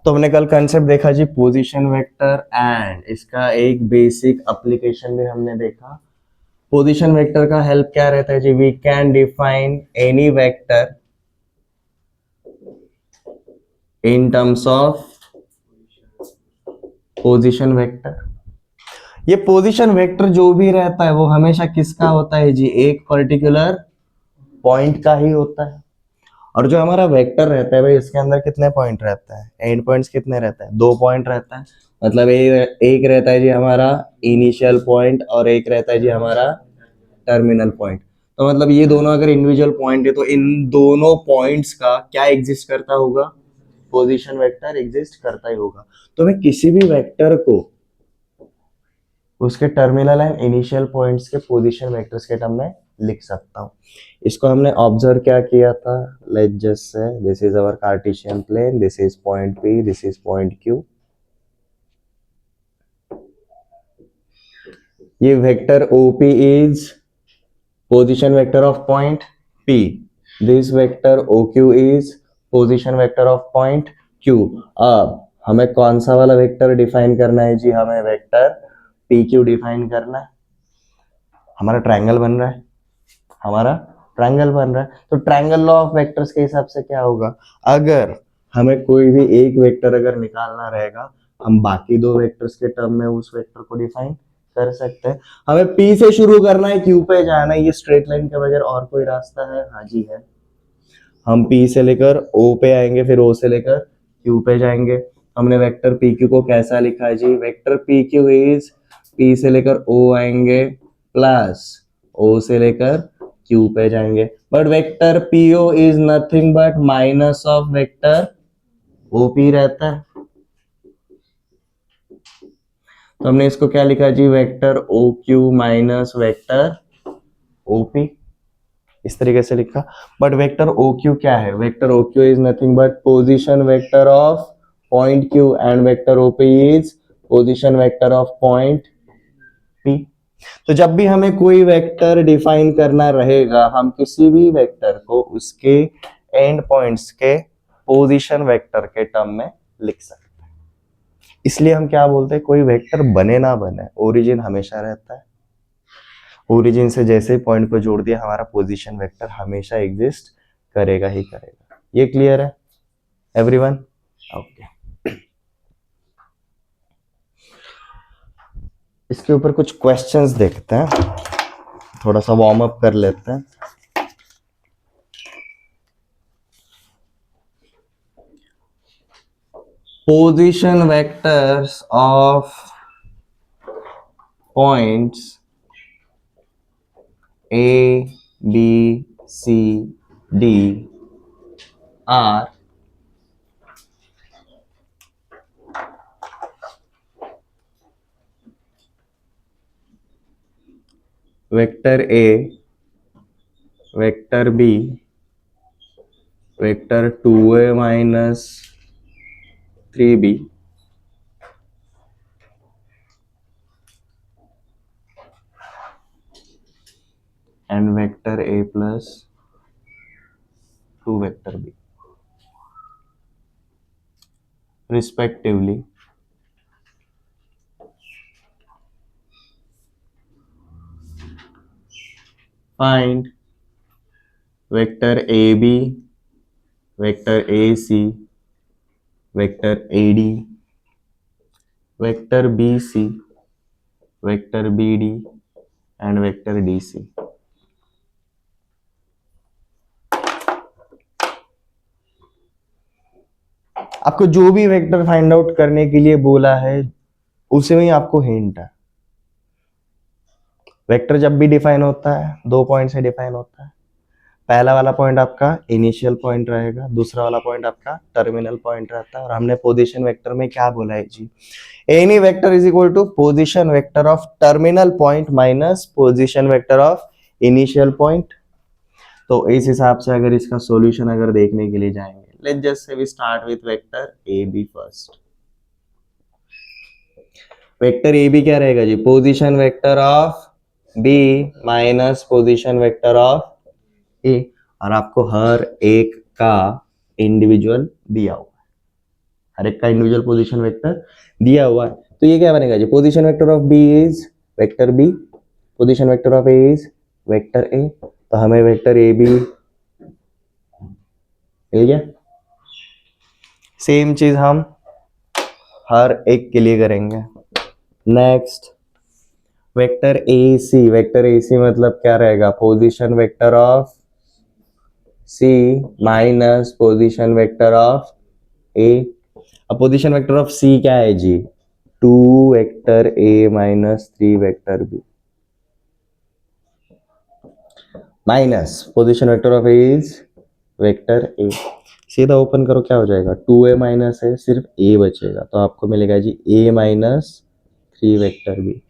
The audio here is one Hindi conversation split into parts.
तो हमने कल कंसेप्ट देखा जी पोजीशन वेक्टर एंड इसका एक बेसिक एप्लीकेशन भी हमने देखा। पोजीशन वेक्टर का हेल्प क्या रहता है जी, we can define any vector in terms of position vector. ये पोजीशन वेक्टर जो भी रहता है वो हमेशा किसका होता है जी, एक पर्टिकुलर पॉइंट का ही होता है। और जो हमारा वेक्टर रहता है भाई, इसके अंदर कितने पॉइंट रहता है, एंड पॉइंट्स कितने रहता है, 2 पॉइंट रहता है। मतलब एक रहता है जी हमारा इनिशियल पॉइंट और एक रहता है जी हमारा टर्मिनल पॉइंट। तो मतलब ये दोनों अगर इंडिविजुअल पॉइंट है तो इन दोनों पॉइंट्स का क्या एग्जिस्ट करता होगा, पोजीशन वेक्टर एग्जिस्ट करता ही होगा। तो मैं किसी भी वेक्टर को उसके टर्मिनल एंड इनिशियल पॉइंट्स के पोजीशन वेक्टर्स के टर्म में लिख सकता हूँ। इसको हमने ऑब्जर्व क्या किया था, let's just say this is our Cartesian plane, this is point P, this is point Q। ये vector OP is position vector of point P, this vector OQ is position vector of point Q। अब हमें कौन सा वाला वेक्टर डिफाइन करना है जी, हमें वेक्टर PQ डिफाइन करना है। हमारा ट्रायंगल बन रहा है, हमारा ट्रायंगल बन रहा है। तो ट्रायंगल लॉ ऑफ वेक्टर्स के हिसाब से क्या होगा, अगर हमें कोई भी एक वेक्टर अगर निकालना रहेगा, हम बाकी दो वेक्टर्स के टर्म में उस वेक्टर को डिफाइन कर सकते हैं। हमें P से शुरू करना है, Q पे जाना है, ये स्ट्रेट लाइन के बगैर और कोई रास्ता है? हाँ जी है। हम P से लेकर O पे आएंगे, फिर O से लेकर Q पे जाएंगे। हमने वेक्टर PQ को कैसा लिखा है जी, वेक्टर PQ इज P से लेकर O आएंगे प्लस O से लेकर Q पे जाएंगे। But vector PO is nothing but minus of vector OP रहता है। तो हमने इसको क्या लिखा जी, vector OQ minus vector OP, इस तरीके से लिखा। बट वेक्टर OQ क्या है, vector OQ is nothing but position vector of point Q and vector OP is position vector of point P। तो जब भी हमें कोई वेक्टर डिफाइन करना रहेगा, हम किसी भी वेक्टर को उसके एंड पॉइंट्स के पोजीशन वेक्टर के टर्म में लिख सकते हैं। इसलिए हम क्या बोलते हैं, कोई वेक्टर बने ना बने, ओरिजिन हमेशा रहता है। ओरिजिन से जैसे पॉइंट को जोड़ दिया, हमारा पोजीशन वेक्टर हमेशा एग्जिस्ट करेगा ही करेगा। ये क्लियर है एवरीवन? ओके। इसके ऊपर कुछ क्वेश्चंस देखते हैं, थोड़ा सा वार्म अप कर लेते हैं। Position vectors of points A, B, C, D are vector A, vector B, vector 2A minus 3B and vector A plus 2 vector B respectively. Find vector AB, vector AC, vector AD, vector BC, vector BD and vector DC. आपको जो भी वेक्टर फाइंड आउट करने के लिए बोला है उसे में आपको हिंट है। वेक्टर जब भी डिफाइन होता है, 2 पॉइंट से डिफाइन होता है। पहला वाला पॉइंट आपका इनिशियल पॉइंट रहेगा, दूसरा वाला पॉइंट आपका टर्मिनल पॉइंट रहता है। और हमने पोजीशन वेक्टर में क्या बोला है जी, any vector is equal to position vector of terminal point minus position vector of initial point. तो इस हिसाब से अगर इसका सॉल्यूशन अगर देखने के लिए जाएंगे, let's just say we start with vector AB first. Vector AB क्या रहेगा जी, position vector of B minus position vector of A। और आपको हर एक का इंडिविजुअल दिया हुआ हर एक का इंडिविजुअल पोजीशन वेक्टर दिया हुआ है। तो ये क्या बनेगा जी, position vector of B is vector B, position vector of A is vector A, तो हमें वेक्टर ए बी मिल गया। सेम चीज हम हर एक के लिए करेंगे। Next vector A C, vector A C मतलब क्या रहेगा, position vector of C minus position vector of A. अब पोजीशन वेक्टर ऑफ सी क्या है जी, 2 vector A minus 3 vector B, minus position vector of A is vector A. सीधा ओपन करो, क्या हो जाएगा, 2a माइनस है, सिर्फ a बचेगा, तो आपको मिलेगा जी a minus 3 vector B.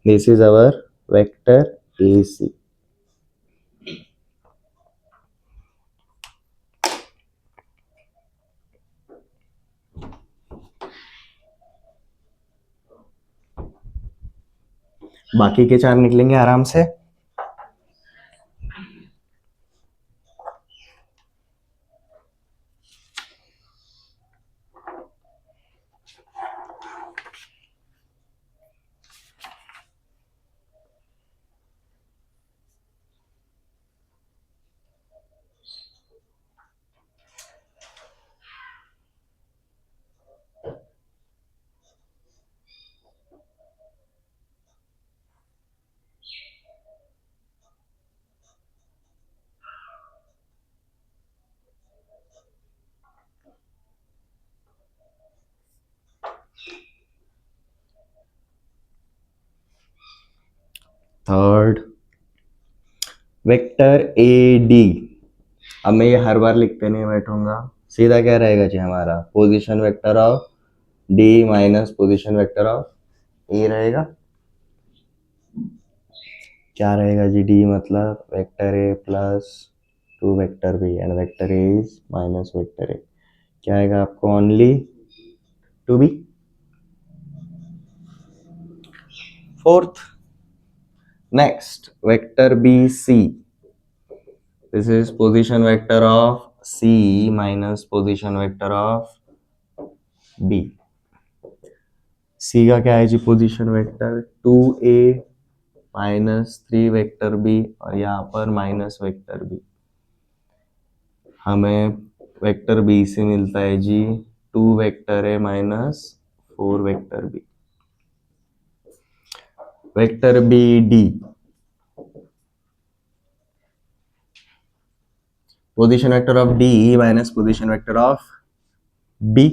This is our vector A C. बाकी के 4 निकलेंगे आराम से। थर्ड वेक्टर ए डी, अब मैं ये हर बार लिखते नहीं बैठूंगा, सीधा क्या रहेगा जी हमारा, position vector of D minus position vector of A रहेगा। क्या रहेगा जी, डी मतलब vector A plus 2 vector B and vector A is minus vector A. क्या आएगा आपको, only 2b। Fourth next vector B C, this is position vector of C minus position vector of B. C का क्या है जी, position vector 2a minus 3 vector B और यहाँ पर माइनस वेक्टर बी। हमें वेक्टर बी से मिलता है जी 2 vector A minus 4 vector B. Vector B D, position vector of D minus position vector of B,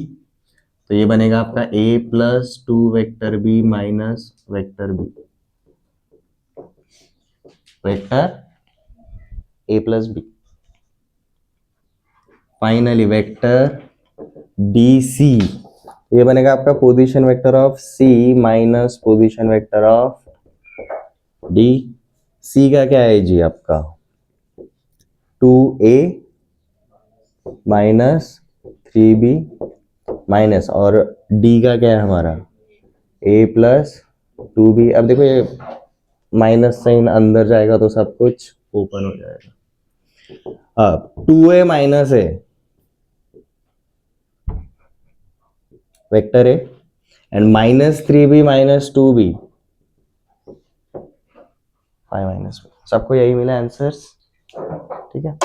तो ये बनेगा आपका a plus 2 vector B minus vector B, vector a plus B. Finally vector D C, ये बनेगा आपका position vector of C minus position vector of D. C का क्या है जी आपका 2a माइनस 3b माइनस, और डी का क्या है हमारा a प्लस 2b। अब देखो ये माइनस साइन अंदर जाएगा तो सब कुछ ओपन हो जाएगा। अब 2a माइनस है vector A and minus 3b minus 2b 5 minus, सबको यही मिला आंसर्स, ठीक है।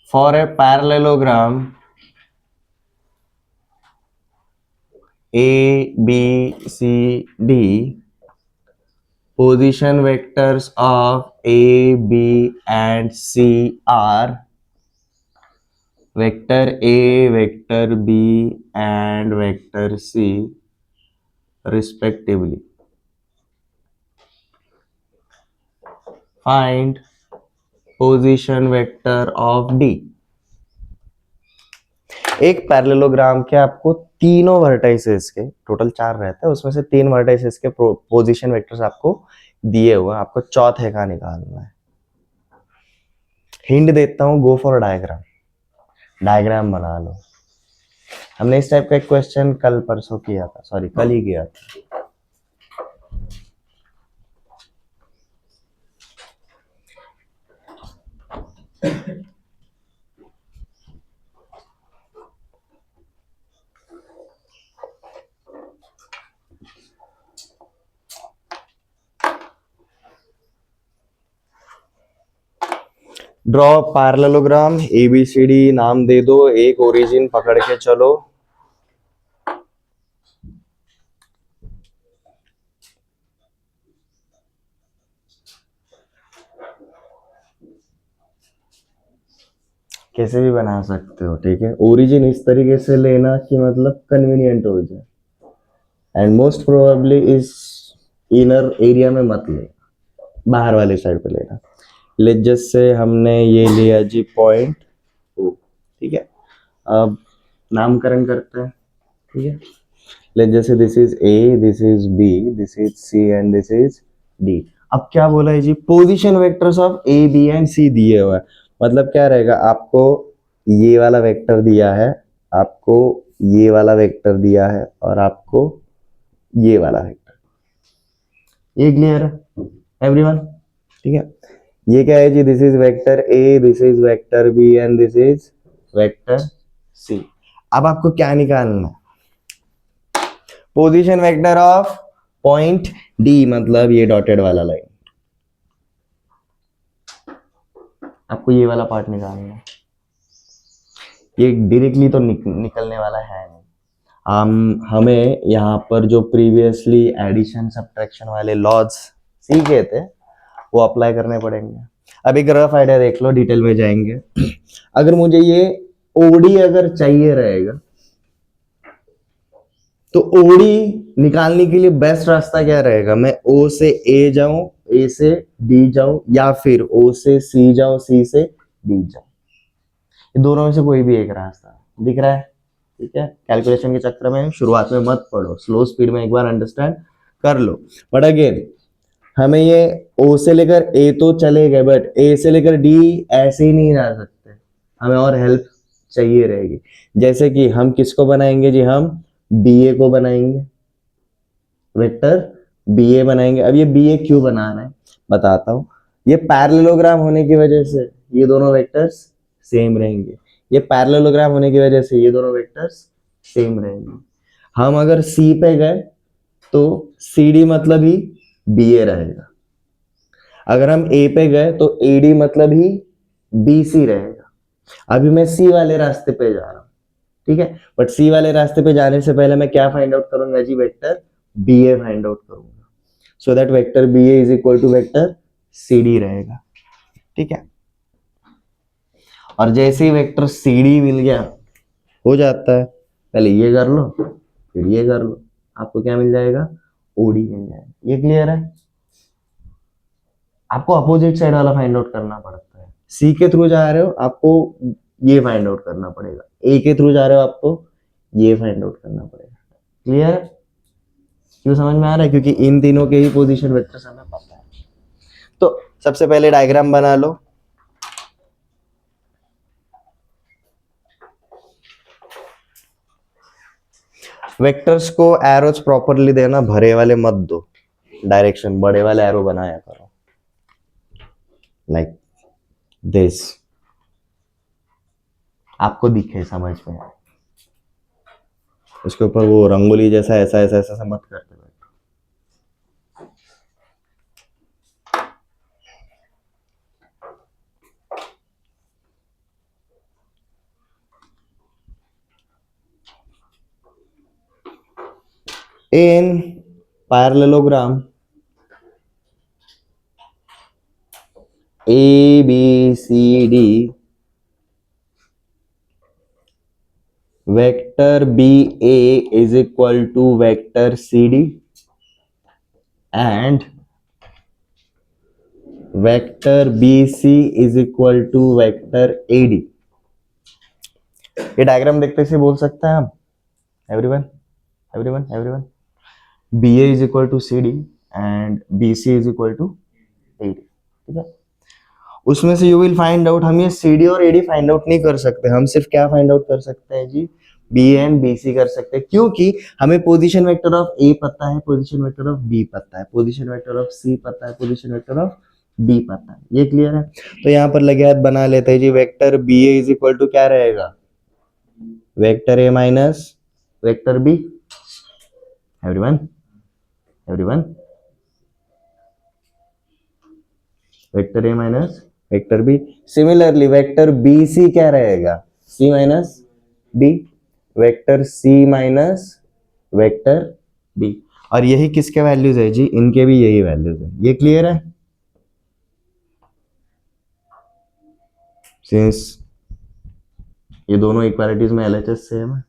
For a parallelogram A, B, C, D, position vectors of A, B and C are vector A, vector B and vector C respectively. Find position vector of D. एक पैरेललोग्राम के आपको तीनों वर्टाइसेस के, टोटल 4 रहते हैं, उसमें से 3 वर्टाइसेस के पोजीशन वेक्टर्स आपको दिए हुए हैं, आपको चौथे का निकालना है। हिंट देता हूं, गो फॉर डायग्राम, डायग्राम बना लो। हमने इस टाइप का एक क्वेश्चन कल परसों किया था, सॉरी कल ही किया था। ड्रॉ पैरेललोग्राम, ABCD नाम दे दो, एक ओरिजिन पकड़ के चलो। कैसे भी बना सकते हो, ठीक है। ओरिजिन इस तरीके से लेना कि मतलब कन्वीनियंट हो जाए, एंड मोस्ट प्रोबेबली इस इनर एरिया में मत ले, बाहर वाले साइड पे लेना। लेट जस्ट से हमने ये लिया जी पॉइंट ओ, ठीक है। अब नामकरण करते हैं, ठीक है। लेट जैसे this is A, this is B, this is C and this is D. अब क्या बोला है जी, position vectors of A B and C दिए हुआ है। मतलब क्या रहेगा, आपको ये वाला वेक्टर दिया है, आपको ये वाला वेक्टर दिया है, और आपको ये वाला वेक्टर। ये क्लियर है एवरीवन, ठीक है। ये क्या है जी, this is vector A, this is vector B and this is vector C. अब आपको क्या निकालना है, position vector of point D, मतलब ये डॉटेड वाला लाइन, आपको ये वाला पार्ट निकालना है। ये डायरेक्टली तो निकलने वाला है नहीं। हमें यहाँ पर जो प्रीवियसली एडिशन सब्ट्रैक्शन वाले लॉज सीखे थे वो अप्लाई करने पड़ेंगे। अब एक रफ आइडिया देख लो, डिटेल में जाएंगे। अगर मुझे ये ओडी अगर चाहिए रहेगा तो ओडी निकालने के लिए बेस्ट रास्ता क्या रहेगा, मैं ओ से ए जाऊं, ए से डी जाऊं, या फिर ओ से सी जाऊं, सी से डी जाऊं। ये दोनों में से कोई भी एक रास्ता दिख रहा है, ठीक है। कैलकुलेशन के चक्कर में शुरुआत में मत पढ़ो, स्लो स्पीड में एक बार अंडरस्टैंड कर लो। बट अगेन हमें ये ओ से लेकर ए तो चले गए, बट ए से लेकर डी ऐसे ही नहीं जा सकते, हमें और हेल्प चाहिए रहेगी। जैसे कि हम किसको बनाएंगे जी, हम बी ए को बनाएंगे, वेक्टर बी ए बनाएंगे। अब ये बी ए क्यों बना रहे हैं बताता हूँ। ये पैरेललोग्राम होने की वजह से ये दोनों वेक्टर्स सेम रहेंगे, ये पैरेललोग्राम होने की वजह से ये दोनों वेक्टर्स सेम रहेंगे। हम अगर सी पे गए तो सी डी मतलब ही बी ए रहेगा, अगर हम ए पे गए तो ए डी मतलब ही बी सी रहेगा। अभी मैं सी वाले रास्ते पे जा रहा हूँ, ठीक है। बट सी वाले रास्ते पे जाने से पहले मैं क्या फाइंड आउट करूंगा जी, vector B A find out करूंगा, so that vector B A is equal to vector C D रहेगा, ठीक है। और जैसे ही वेक्टर सी डी मिल गया, हो जाता है, पहले ये कर लो फिर ये कर लो, आपको क्या मिल जाएगा, ओडी मिल जाएगा। ये क्लियर है। आपको अपोजिट साइड वाला फाइंड आउट करना पड़ता है। सी के थ्रू जा रहे हो, आपको ये फाइंड आउट करना पड़ेगा, ए के थ्रू जा रहे हो, आपको ये फाइंड आउट करना पड़ेगा। क्लियर? क्यों समझ में आ रहा है? क्योंकि इन तीनों के ही पोजीशन वेक्टर्स हमें पता है। तो सबसे पहले डायग्राम बना लो। वेक्टर्स को एरोज प्रॉपरली देना, भरे वाले मत दो, डायरेक्शन बड़े वाले एरो बनाया करो, लाइक दिस, आपको दिखे समझ में। उसके ऊपर वो रंगोली जैसा ऐसा ऐसा ऐसा मत करते। In parallelogram ABCD, vector BA is equal to vector CD and vector BC is equal to vector AD। ये डायग्राम देखते से बोल सकते हैं हम, everyone everyone everyone, BA is equal to CD and BC is equal to AD, ठीक है। उसमें से यू विल फाइंड आउट, हम ये CD और AD फाइंड आउट नहीं कर सकते, हम सिर्फ क्या फाइंड आउट कर सकते हैं जी, बी एंड बी सी कर सकते हैं, क्योंकि हमें पोजीशन वेक्टर ऑफ ए पता है, पोजीशन वेक्टर ऑफ बी पता है, पोजीशन वेक्टर ऑफ सी पता है, पोजीशन वेक्टर ऑफ बी पता है। ये क्लियर है? तो यहाँ पर लगे हाथ बना लेते हैं जी। Vector B A is equal to क्या रहेगा? Vector A minus vector B. Everyone, everyone, vector A minus vector B. Similarly vector B C क्या रहेगा? C minus B. Vector C minus vector B. और यही किसके वैल्यूज है जी? इनके भी यही वैल्यूज है। ये क्लियर है? सिंस ये दोनों इक्वालिटीज में एलएचएस सेम है,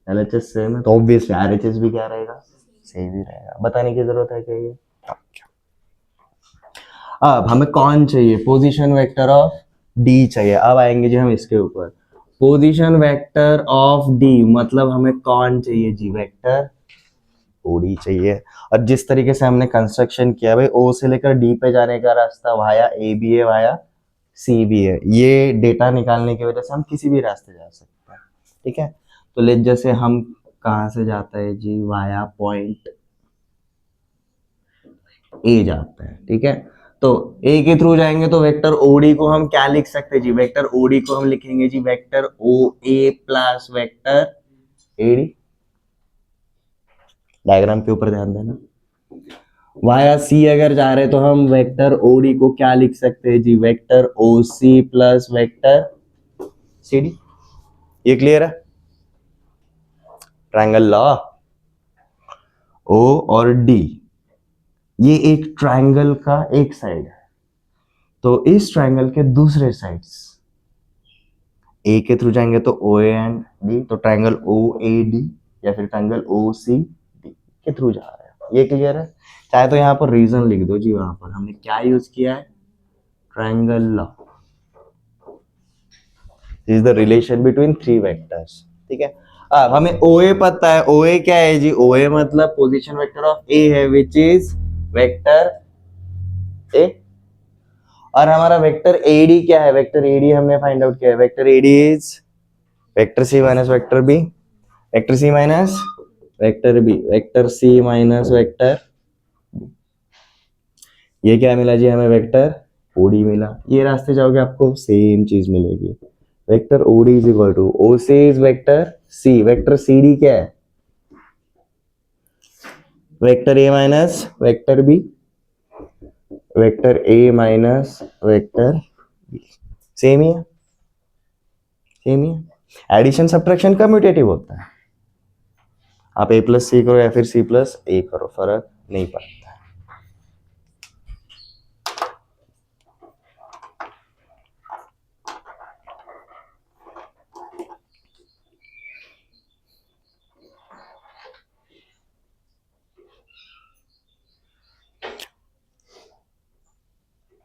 एलएचएस सेम है, तो ऑब्वियसली आरएचएस भी क्या रहेगा? सेम ही रहेगा। बताने की जरूरत है क्या ये? अब हमें कौन चाहिए? पोजीशन वेक्टर ऑफ डी चाहिए। अब आएंगे जी हम इसके ऊपर। पोजीशन वेक्टर ऑफ डी मतलब हमें कौन चाहिए जी? वेक्टर ओडी चाहिए। और जिस तरीके से हमने कंस्ट्रक्शन किया भाई, ओ से लेकर डी पे जाने का रास्ता वाया ए बी है, वाया सी बी है। ये डेटा निकालने की वजह से हम किसी भी रास्ते जा सकते हैं, ठीक है? तो लेट जैसे हम कहाँ से जाता है जी? वाया पॉइंट ए जाता है, ठीक है? तो ए के थ्रू जाएंगे तो वेक्टर ओडी को हम क्या लिख सकते हैं जी? वेक्टर ओडी को हम लिखेंगे जी वेक्टर ओ ए प्लस वेक्टर एडी। डायग्राम के ऊपर ध्यान देना। वाया सी अगर जा रहे तो हम वेक्टर ओडी को क्या लिख सकते हैं जी? Vector O C plus vector C D. ये क्लियर है? ट्रायंगल लॉ, ओ और डी ये एक ट्रायंगल का एक साइड है, तो इस ट्रायंगल के दूसरे साइड्स ए के थ्रू जाएंगे तो ओ ए एंड डी, तो ट्रायंगल ओ ए डी या फिर ट्रायंगल ओ सी डी के थ्रू जा रहा है। ये क्लियर है? चाहे तो यहाँ पर रीजन लिख दो जी। वहां पर हमने क्या यूज किया है? Triangle law. This is the relation between three vectors, ठीक है? अब हमें OA पता है। OA क्या है जी? OA मतलब पोजीशन वेक्टर ऑफ A है, विच इज वेक्टर A। और हमारा वेक्टर AD क्या है? वेक्टर AD हमने फाइंड आउट किया है। Vector AD is vector C minus vector B, vector C minus vector B, vector C minus vector B। ये क्या मिला जी हमें? वेक्टर OD मिला। ये रास्ते जाओगे आपको सेम चीज मिलेगी। Vector OD is equal to OC is vector C, vector CD क्या है? Vector A minus vector B, vector A minus vector B। Same ही है, सेम ही है। एडिशन सब्ट्रैक्शन कम्यूटेटिव होता है। आप A प्लस C करो या फिर C प्लस A करो, फर्क नहीं पड़ता।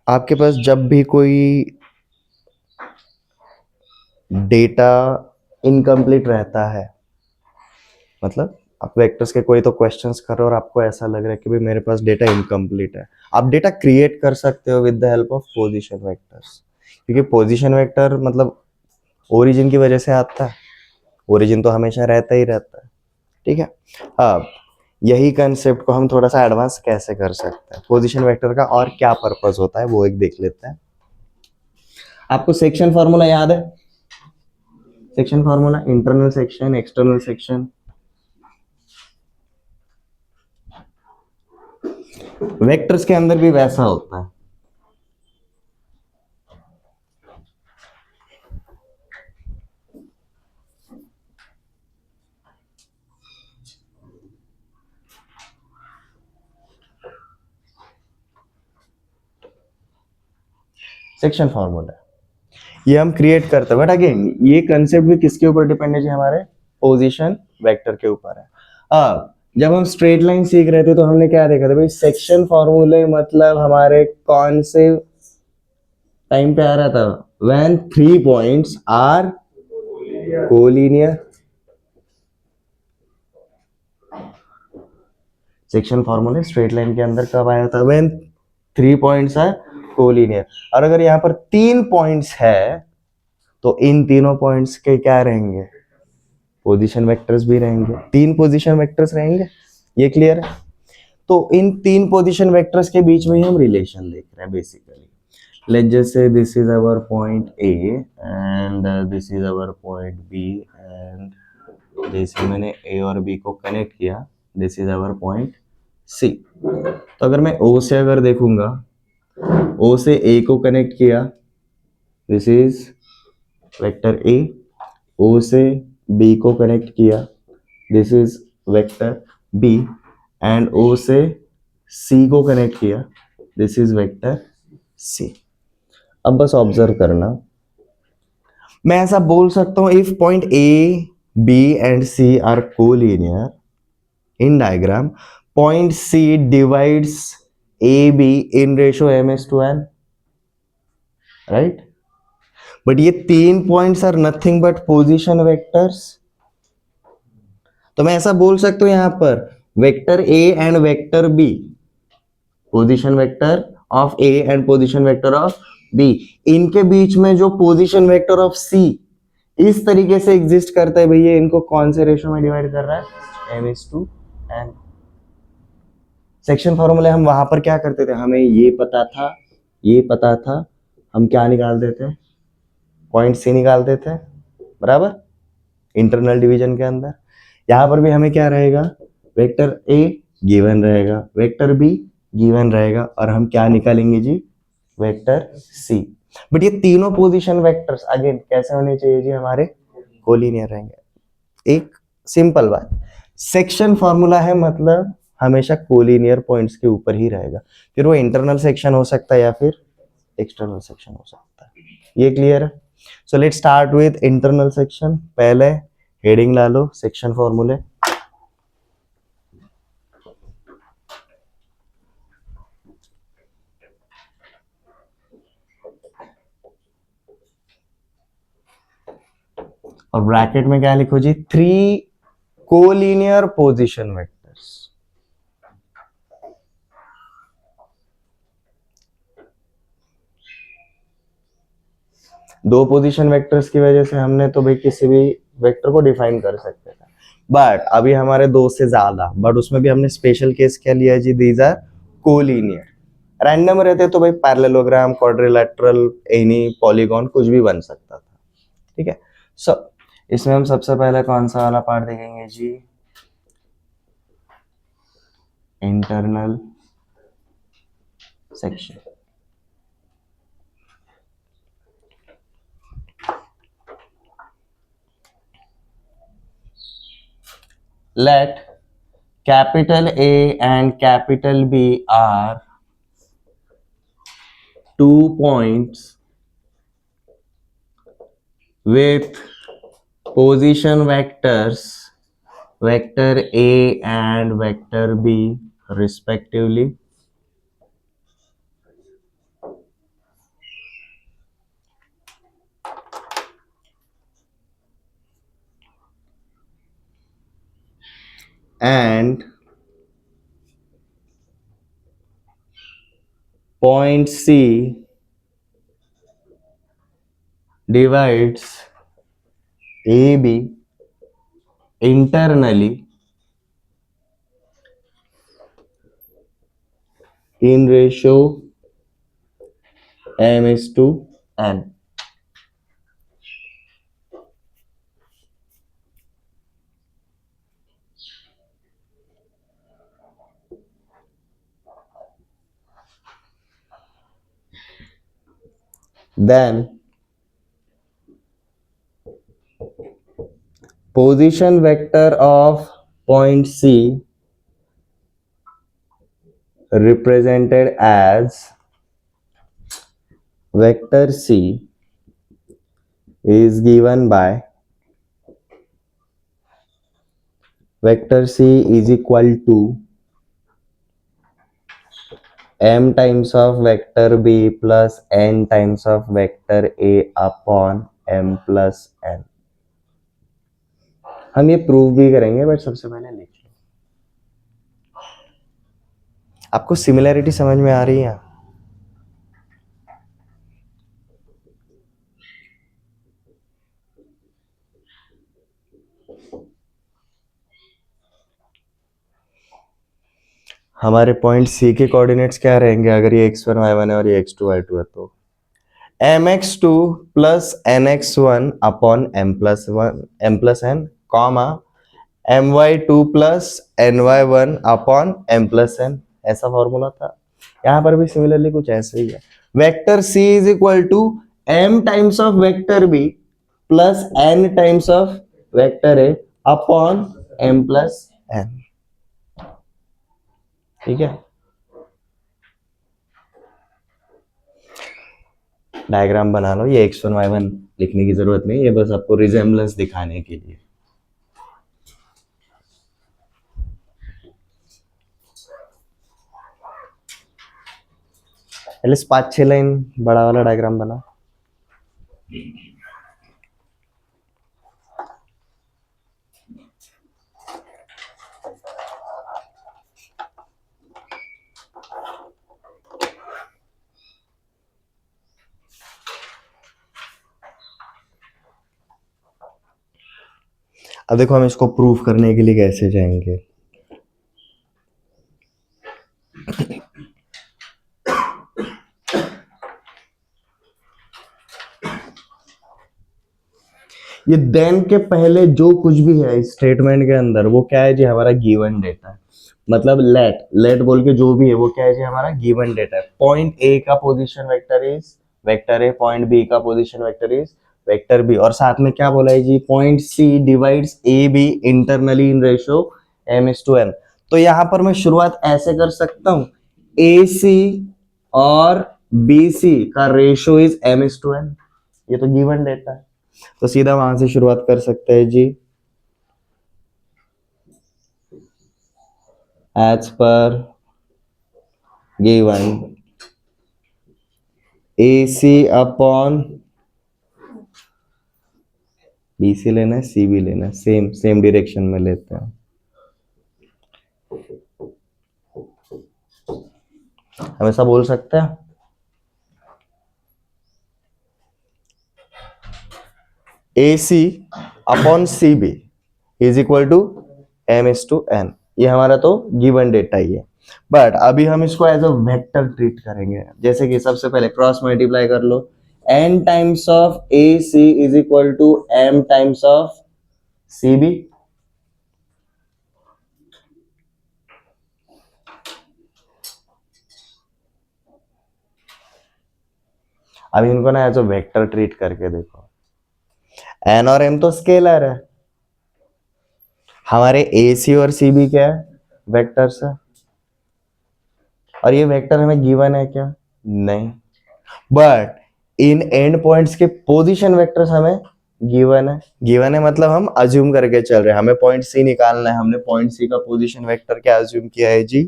आपके पास जब भी कोई डेटा इनकम्प्लीट रहता है, मतलब आप वेक्टर्स के कोई तो क्वेश्चंस कर रहे हो और आपको ऐसा लग रहा है कि भाई मेरे पास डेटा इनकम्प्लीट है, आप डेटा क्रिएट कर सकते हो with the help of position vectors. क्योंकि पोजीशन वेक्टर मतलब ओरिजिन की वजह से आता है, ओरिजिन तो हमेशा रहता ही रहता है, ठीक है? अब यही कंसेप्ट को हम थोड़ा सा एडवांस कैसे कर सकते हैं? पोजीशन वेक्टर का और क्या पर्पस होता है वो एक देख लेते हैं। आपको सेक्शन फॉर्मूला याद है? Section formula, internal section, external section. Vectors के अंदर भी वैसा होता है। सेक्शन फॉर्मूला ये हम क्रिएट करते हैं, बट अगेन ये कंसेप्ट भी किसके ऊपर डिपेंड है जी? हमारे पोजीशन वेक्टर के ऊपर है। अब जब हम स्ट्रेट लाइन सीख रहे थे तो हमने क्या देखा था भाई? सेक्शन फॉर्मूले मतलब हमारे कौन से टाइम पे आ रहा था? When 3 points are collinear. Section फॉर्मूले स्ट्रेट लाइन के अंदर कब आया था? When 3 points are collinear. और अगर यहाँ पर 3 पॉइंट्स है तो इन तीनों पॉइंट्स के क्या रहेंगे? पोजीशन वेक्टर्स भी रहेंगे, 3 पोजीशन वेक्टर्स रहेंगे, ये क्लियर है। तो इन 3 पोजीशन वेक्टर्स के बीच में ही हम रिलेशन देख रहे हैं basically. Let's just say this is our point A and this is our point B and जैसे मैंने ए और बी को कनेक्ट किया, this is our point C. तो अगर मैं ओ से अगर देखूंगा, ओ से ए को कनेक्ट किया, this is vector A, O से बी को कनेक्ट किया, this is vector B and O से सी को कनेक्ट किया, दिस इज वेक्टर सी। अब बस ऑब्जर्व करना, मैं ऐसा बोल सकता हूं if point A B and C are collinear in diagram, point C divides A B in ratio m:n, right. But ये 3 points are nothing but position vectors. तो मैं ऐसा बोल सकता हूं यहां पर vector A and vector B, position vector of A and position vector of B, इनके बीच में जो पोजीशन वेक्टर ऑफ सी इस तरीके से एग्जिस्ट करता है भैया, इनको कौन से रेशियो में डिवाइड कर रहा है, m:n। सेक्शन फॉर्मूले हम वहां पर क्या करते थे, हमें ये पता था, ये पता था, हम क्या निकालते थे, पॉइंट सी निकालते थे, बराबर, इंटरनल डिवीजन के अंदर। यहां पर भी हमें क्या रहेगा, वेक्टर ए गिवन रहेगा, वेक्टर बी गिवन रहेगा, और हम क्या निकालेंगे जी, वेक्टर सी। बट ये तीनों पोजीशन वेक्टर्स अगेन कैसे होने चाहिए जी, हमारे कोलिनियर रहेंगे। एक सिंपल बात, सेक्शन फॉर्मूला है मतलब हमेशा कोलिनियर पॉइंट्स के ऊपर ही रहेगा, फिर वो इंटरनल सेक्शन हो सकता है या फिर एक्सटर्नल सेक्शन हो सकता है, ये क्लियर है। So let's start with internal section. पहले हेडिंग ला लो सेक्शन फॉर्मूले। और ब्रैकेट में क्या लिखो जी, 3 कोलिनियर पोजीशन वेक्टर्स। दो पोजीशन वेक्टर्स की वजह से हमने तो भाई किसी भी वेक्टर को डिफाइन कर सकते थे, बट अभी हमारे दो से ज्यादा, बट उसमें भी हमने स्पेशल केस क्या लिया जी, दीज आर कोलिनियर। रैंडम रहते तो भाई पैरेललोग्राम, क्वाड्रिलेटरल, एनी पॉलीगॉन कुछ भी बन सकता था, ठीक है। सो इसमें हम सबसे पहले कौन सा वाला पार्ट देखेंगे जी, internal section. Let capital A and capital B are 2 points with position vectors vector A and vector B respectively. And point C divides AB internally in ratio m:n. Then position vector of point C represented as vector C is given by vector C is equal to m times of vector B plus n times of vector A upon m plus n। हम ये प्रूव भी करेंगे, बट सबसे पहले लिख लो। आपको सिमिलैरिटी समझ में आ रही है? हमारे पॉइंट सी के कोऑर्डिनेट्स क्या रहेंगे अगर ये x1 y1 है और ये x2 y2 है? तो mx2 plus nx1 upon m plus n comma my2 plus ny1 upon m+n, ऐसा फॉर्मूला था। यहाँ पर भी सिमिलरली कुछ ऐसे ही है। Vector c is equal to m times of vector b plus n times of vector a upon m+n। ठीक है, डायग्राम बना लो। ये x1 y1 लिखने की जरूरत नहीं, ये बस आपको रिजेम्बलेंस दिखाने के लिए। एटलीस्ट 5-6 लाइन बड़ा वाला डायग्राम बना। अब देखो हम इसको प्रूफ करने के लिए कैसे जाएंगे। ये देन के पहले जो कुछ भी है स्टेटमेंट के अंदर वो क्या है जी? हमारा गिवन डेटा है। मतलब लेट बोल के जो भी है वो क्या है जी? हमारा गिवन डेटा है। पॉइंट ए का position vector is vector A, point B का position vector is vector B, और साथ में क्या बोला है जी? Point C divides A B internally in ratio m:n। तो यहां पर मैं शुरुआत ऐसे कर सकता हूं, ए सी और बी सी का रेशियो इज m:n। ये तो गिवन डेटा है, तो सीधा वहां से शुरुआत कर सकते हैं जी। एज पर गिवन ए सी अपॉन बी सी लेना है, सी भी लेना है, सेम सेम डायरेक्शन में लेते हैं। हम ऐसा बोल सकते हैं, A C upon C B is equal to m:n। ये हमारा तो गिवन डेटा ही है, बट अभी हम इसको एज अ वेक्टर ट्रीट करेंगे। जैसे कि सबसे पहले क्रॉस मल्टीप्लाई कर लो, n times of A C is equal to m times of C B. अभी इनको ना एज अ वेक्टर ट्रीट करके देखो। n और m तो स्केलर है, हमारे ए सी और सी बी क्या है? वेक्टर्स है। और ये वेक्टर हमें गिवन है क्या? नहीं, बट इन एंड पॉइंट्स के पोजीशन वेक्टर्स हमें गिवन है। गिवन है मतलब हम अज्यूम करके चल रहे हैं, हमें पॉइंट सी निकालना है, हमने पॉइंट सी का पोजीशन वेक्टर क्या अज्यूम किया है जी?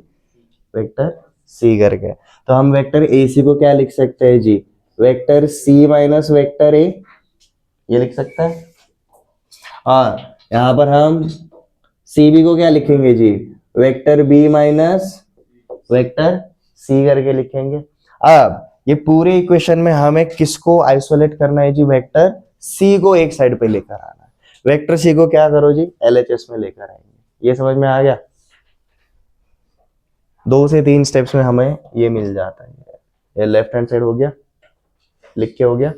वेक्टर सी करके। तो हम वेक्टर ए सी को क्या लिख सकते हैं जी? Vector C minus vector A, ये लिख सकते हैं। और यहां पर हम सी बी को क्या लिखेंगे जी? Vector B minus vector C करके लिखेंगे। अब ये पूरे इक्वेशन में हमें किसको आइसोलेट करना है जी? वेक्टर सी को एक साइड पे लेकर आना है। वेक्टर सी को क्या करो जी? एलएचएस में लेकर आएंगे। ये समझ में आ गया? 2 से 3 स्टेप्स में हमें ये मिल जाता है। ये लेफ्ट हैंड साइड हो गया, लिख के हो गया।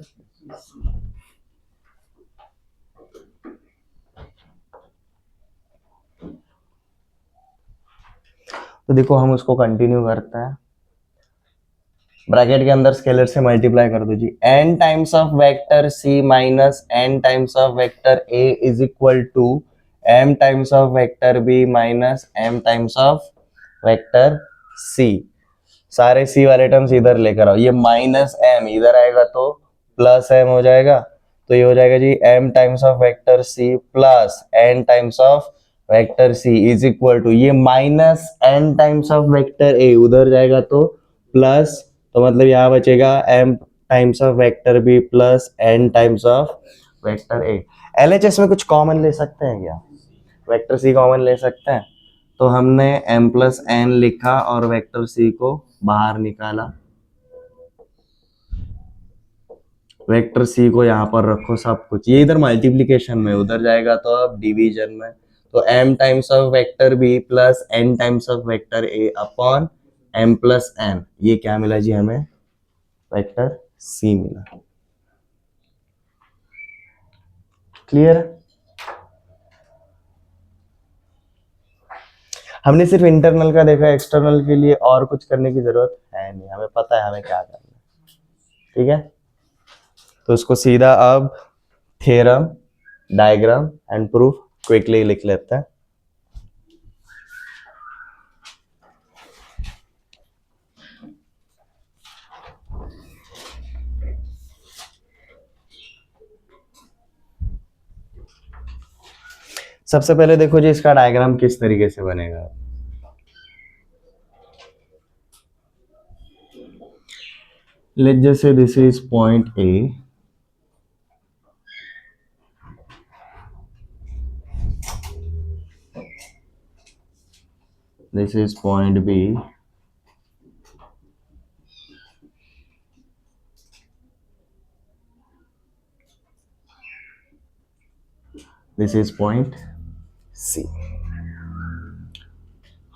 तो देखो हम उसको कंटिन्यू करते हैं। ब्रैकेट के अंदर स्केलर से मल्टीप्लाई कर दो जी। n times of vector c minus n times of vector a is equal to m times of vector b minus m times of vector c। सारे c वाले टर्म्स इधर लेकर आओ। ये माइनस m इधर आएगा तो प्लस m हो जाएगा, तो ये हो जाएगा जी m times of vector c plus n times of vector c is equal to ये minus n times of vector a उधर जाएगा तो प्लस, तो मतलब यहाँ बचेगा m times of vector B plus n times of vector A. LHS में कुछ कॉमन ले सकते हैं क्या? वेक्टर सी कॉमन ले सकते हैं, तो हमने m प्लस n लिखा और वेक्टर सी को बाहर निकाला। वेक्टर सी को यहाँ पर रखो, सब कुछ ये इधर मल्टीप्लीकेशन में, उधर जाएगा तो अब डिवीजन में, तो m times of vector b plus n times of vector a upon m plus n, ये क्या मिला जी हमें, वेक्टर c मिला। क्लियर? हमने सिर्फ इंटरनल का देखा, एक्सटर्नल के लिए और कुछ करने की जरूरत है नहीं, हमें पता है हमें क्या करना है। ठीक है, तो उसको सीधा अब theorem, diagram and proof quickly लिख लेते हैं। सबसे पहले देखो जी इसका डायग्राम किस तरीके से बनेगा। Let's just say this is point A, this is point B, this is point C।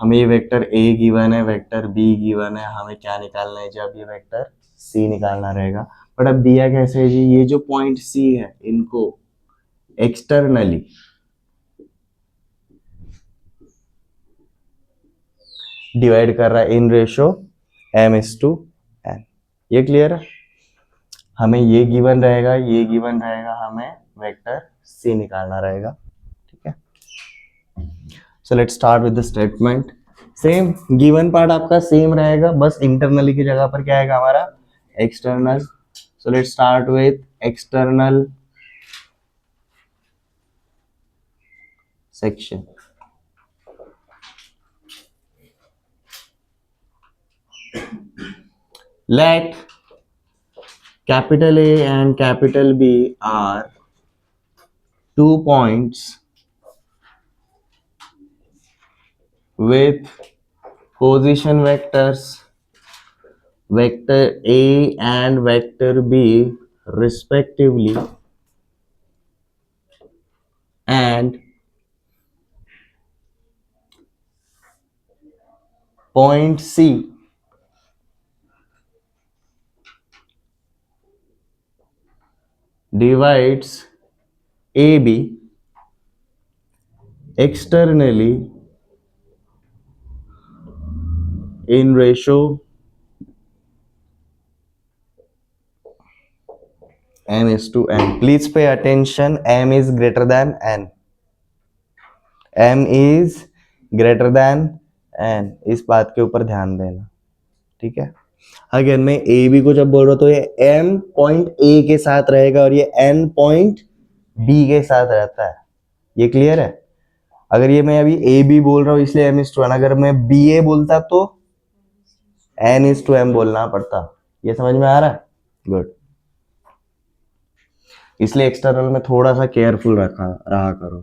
हमें ये वेक्टर A गिवन है, वेक्टर B गिवन है, हमें क्या निकालना है जब ये वेक्टर C निकालना रहेगा। बट अब दिया कैसे है जी, ये जो पॉइंट C है इनको एक्सटर्नली डिवाइड कर रहा है इन रेशो m/n। ये क्लियर है? हमें ये गिवन रहेगा, ये गिवन रहेगा, हमें वेक्टर C निकालना रहेगा। ठीक है, so let's start with the statement. Same given part आपका सेम रहेगा, बस इंटरनली की जगह पर क्या आएगा हमारा, external. So let's start with external section. Let capital A and capital B are 2 points with position vectors vector A and vector B respectively, and point C divides AB externally in ratio m/n. Please pay attention, m is greater than n, m is greater than n, इस बात के ऊपर ध्यान देना। ठीक है, अगेन मैं ए बी को जब बोल रहा हूं तो ये m पॉइंट ए के साथ रहेगा और ये n पॉइंट बी के साथ रहता है। ये क्लियर है? अगर ये मैं अभी ए बी बोल रहा हूँ इसलिए m/n, अगर मैं बी ए बोलता तो n/m बोलना पड़ता। ये समझ में आ रहा है? गुड, इसलिए एक्सटर्नल में थोड़ा सा केयरफुल रहा करो।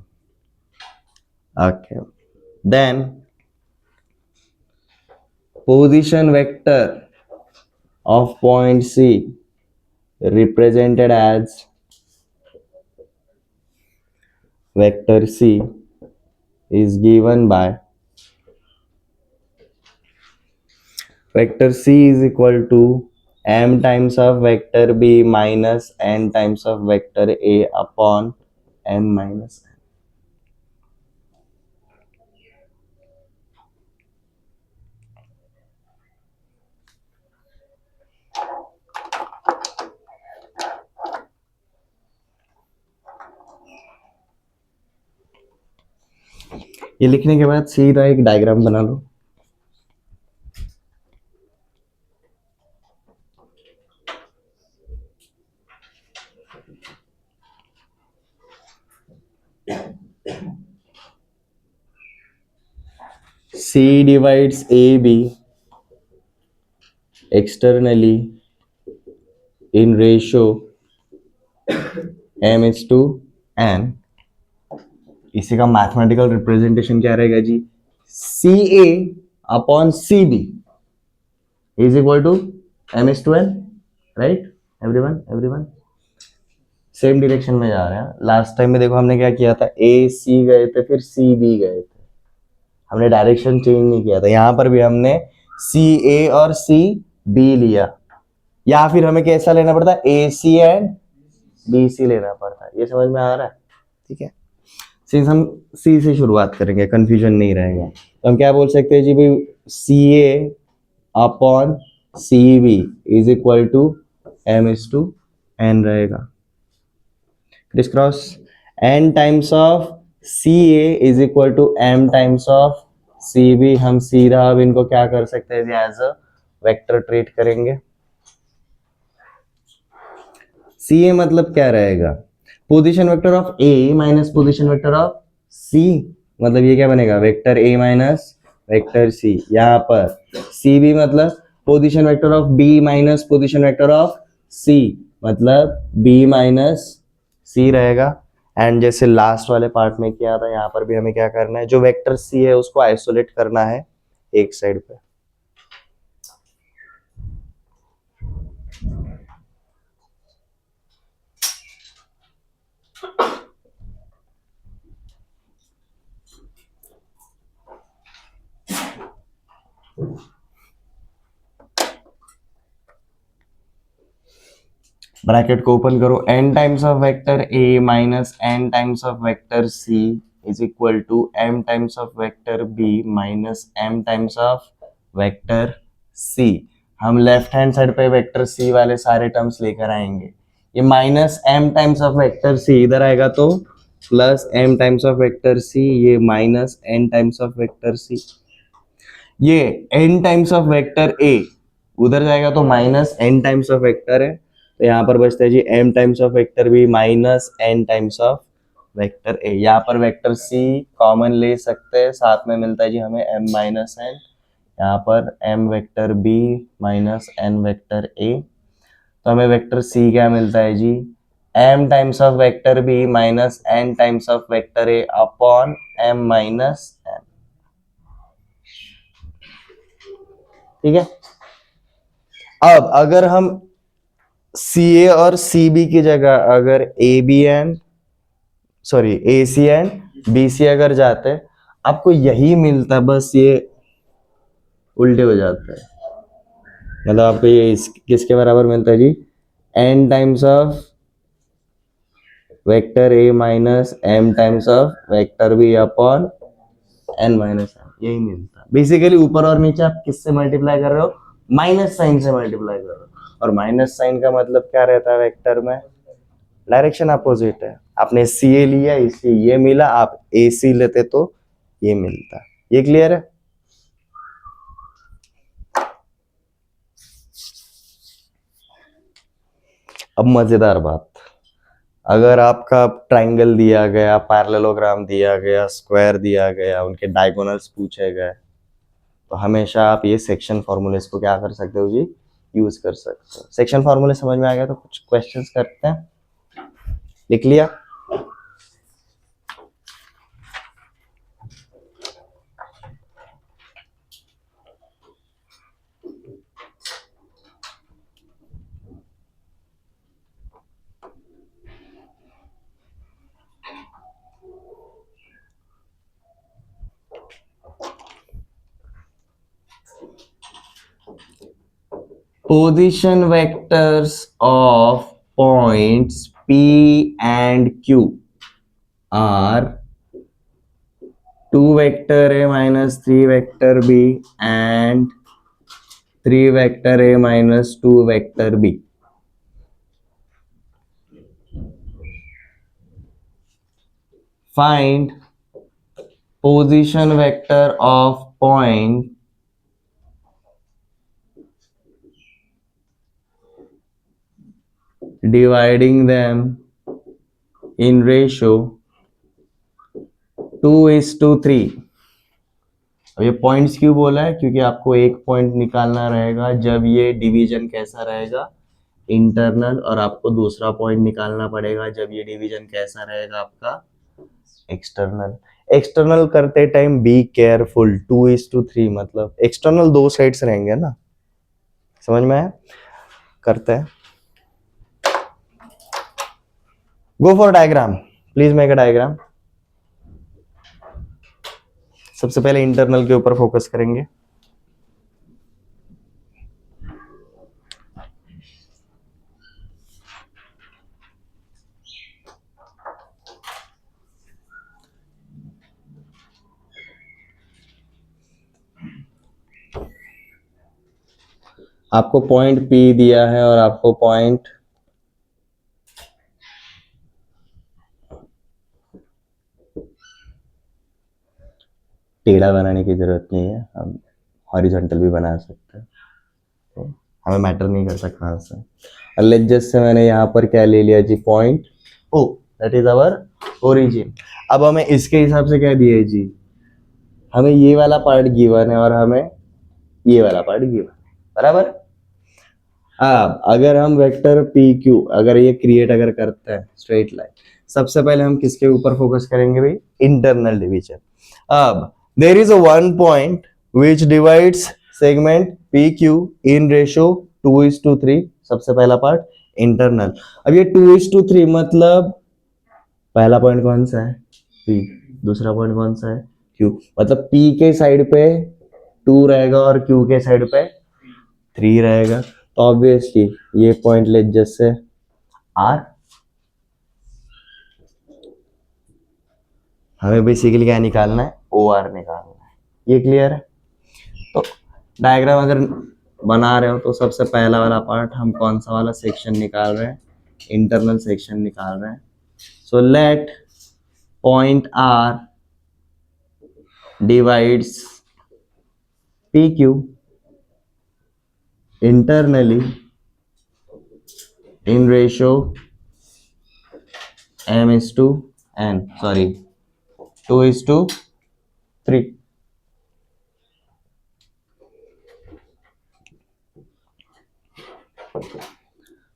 Okay, then position vector of point C represented as vector C is given by vector C is equal to m times of vector B minus n times of vector A upon m minus n। ये लिखने के बाद सीधा एक डायग्राम बना लो। C divides AB externally in ratio m/n। इसी का मैथमेटिकल रिप्रेजेंटेशन क्या रहेगा जी, C A upon C B is equal to m/n, right? Everyone, same direction में जा रहे हैं। लास्ट टाइम में देखो हमने क्या किया था, ए सी गए थे, फिर सी बी गए थे, हमने डायरेक्शन चेंज नहीं किया था। यहाँ पर भी हमने सी ए और सी बी लिया, या फिर हमें कैसा लेना पड़ता है, ए सी एंड बी सी लेना पड़ता है। ये समझ में आ रहा है? ठीक है, सिंस हम सी से शुरुआत करेंगे, कंफ्यूजन नहीं रहेगा, तो हम क्या बोल सकते हैं जी भाई, C A upon C B is equal to M is to N रहेगा, criss cross. N times of C A is equal to M times of C B. हम सीधा अब इनको क्या कर सकते हैं, एज अ वेक्टर ट्रीट करेंगे। सी ए मतलब क्या रहेगा, position vector of A minus position vector of C, मतलब ये क्या बनेगा, vector A minus vector C. यहाँ पर सी बी मतलब position vector of B minus position vector of C, मतलब बी माइनस सी रहेगा। एंड जैसे लास्ट वाले पार्ट में किया था, यहाँ पर भी हमें क्या करना है, जो वेक्टर सी है उसको आइसोलेट करना है एक साइड पे। ब्रैकेट को ओपन करो, n times of vector a minus n times of vector c is equal to m times of vector b minus m times of vector c। हम लेफ्ट हैंड साइड पे वेक्टर c वाले सारे टर्म्स लेकर आएंगे। ये minus m times of vector c इधर आएगा तो plus m times of vector c, ये minus n times of vector c। ये n times of vector a उधर जाएगा तो minus n times of vector है, तो यहाँ पर बचता है जी m times of vector b minus n times of vector a। यहाँ पर वेक्टर c कॉमन ले सकते हैं, साथ में मिलता है जी हमें m माइनस n, यहाँ पर m vector b minus n vector a। तो हमें वेक्टर c क्या मिलता है जी, m times of vector b minus n times of vector a upon m minus n। ठीक है, अब अगर हम सी ए और सी बी की जगह अगर A B and sorry A C and B C अगर जाते, आपको यही मिलता, बस ये उल्टे हो जाता है। मतलब आपको ये किसके बराबर मिलता है जी, N times of vector A minus M times of vector B upon N minus M, यही मिलता। बेसिकली ऊपर और नीचे आप किससे मल्टीप्लाई कर रहे हो, माइनस साइन से मल्टीप्लाई कर रहे हो, और माइनस साइन का मतलब क्या रहता है वेक्टर में, डायरेक्शन अपोजिट है। आपने सी ए लिया इसलिए ये मिला, आप ए सी लेते तो ये मिलता। ये क्लियर है? अब मजेदार बात, अगर आपका ट्राइंगल दिया गया, पैरेललोग्राम दिया गया, स्क्वायर दिया गया, उनके डायगोनल्स पूछे गए, तो हमेशा आप ये सेक्शन फॉर्मूलेस को क्या कर सकते हो जी, यूज कर सकते हो। सेक्शन फॉर्मूले समझ में आ गया तो कुछ क्वेश्चंस करते हैं, लिख लिया? Position vectors of points P and Q are 2 vector A minus 3 vector B and 3 vector A minus 2 vector B. Find position vector of point dividing them in ratio 2:3। अब ये पॉइंट्स क्यों बोला है, क्योंकि आपको एक पॉइंट निकालना रहेगा जब ये डिवीजन कैसा रहेगा, इंटरनल, और आपको दूसरा पॉइंट निकालना पड़ेगा जब ये डिवीजन कैसा रहेगा आपका, एक्सटर्नल। एक्सटर्नल करते टाइम बी केयरफुल, 2:3 मतलब एक्सटर्नल दो साइड्स रहेंगे ना, समझ में आया? करते हैं। Go for diagram, please make a diagram. सबसे पहले इंटरनल के ऊपर फोकस करेंगे। आपको पॉइंट P दिया है और आपको पॉइंट टेढ़ा बनाने की जरूरत नहीं है, हम हॉरिजॉन्टल भी बना सकते हैं, तो हमें मैटर नहीं करता कहाँ से। और लेट जस्ट से मैंने यहाँ पर क्या ले लिया जी, point O, that is our origin. अब हमें इसके हिसाब से क्या दिया है जी, हमें ये वाला पार्ट गिवन है और हमें ये वाला पार्ट गिवन है, बराबर। अब अगर हम वेक्टर पी क्यू अगर ये क्रिएट अगर करते हैं स्ट्रेट लाइन, सबसे पहले हम किसके ऊपर फोकस करेंगे भाई, इंटरनल डिवीजन। अब there is a one point which divides segment P Q in ratio 2:3, सबसे पहला पार्ट इंटरनल। अब ये 2:3 मतलब पहला पॉइंट कौन सा है, P, दूसरा पॉइंट कौन सा है, Q, मतलब P के साइड पे 2 रहेगा और Q के साइड पे 3 रहेगा, तो ऑब्वियसली ये पॉइंट ले जैसे R, हमें बेसिकली क्या निकालना है, OR निकालना है, ये क्लियर है। तो डायग्राम अगर बना रहे हो तो सबसे पहला वाला पार्ट हम कौन सा वाला सेक्शन निकाल रहे हैं, इंटरनल सेक्शन निकाल रहे हैं। So let point R divides PQ internally in ratio m/n, sorry 2:3।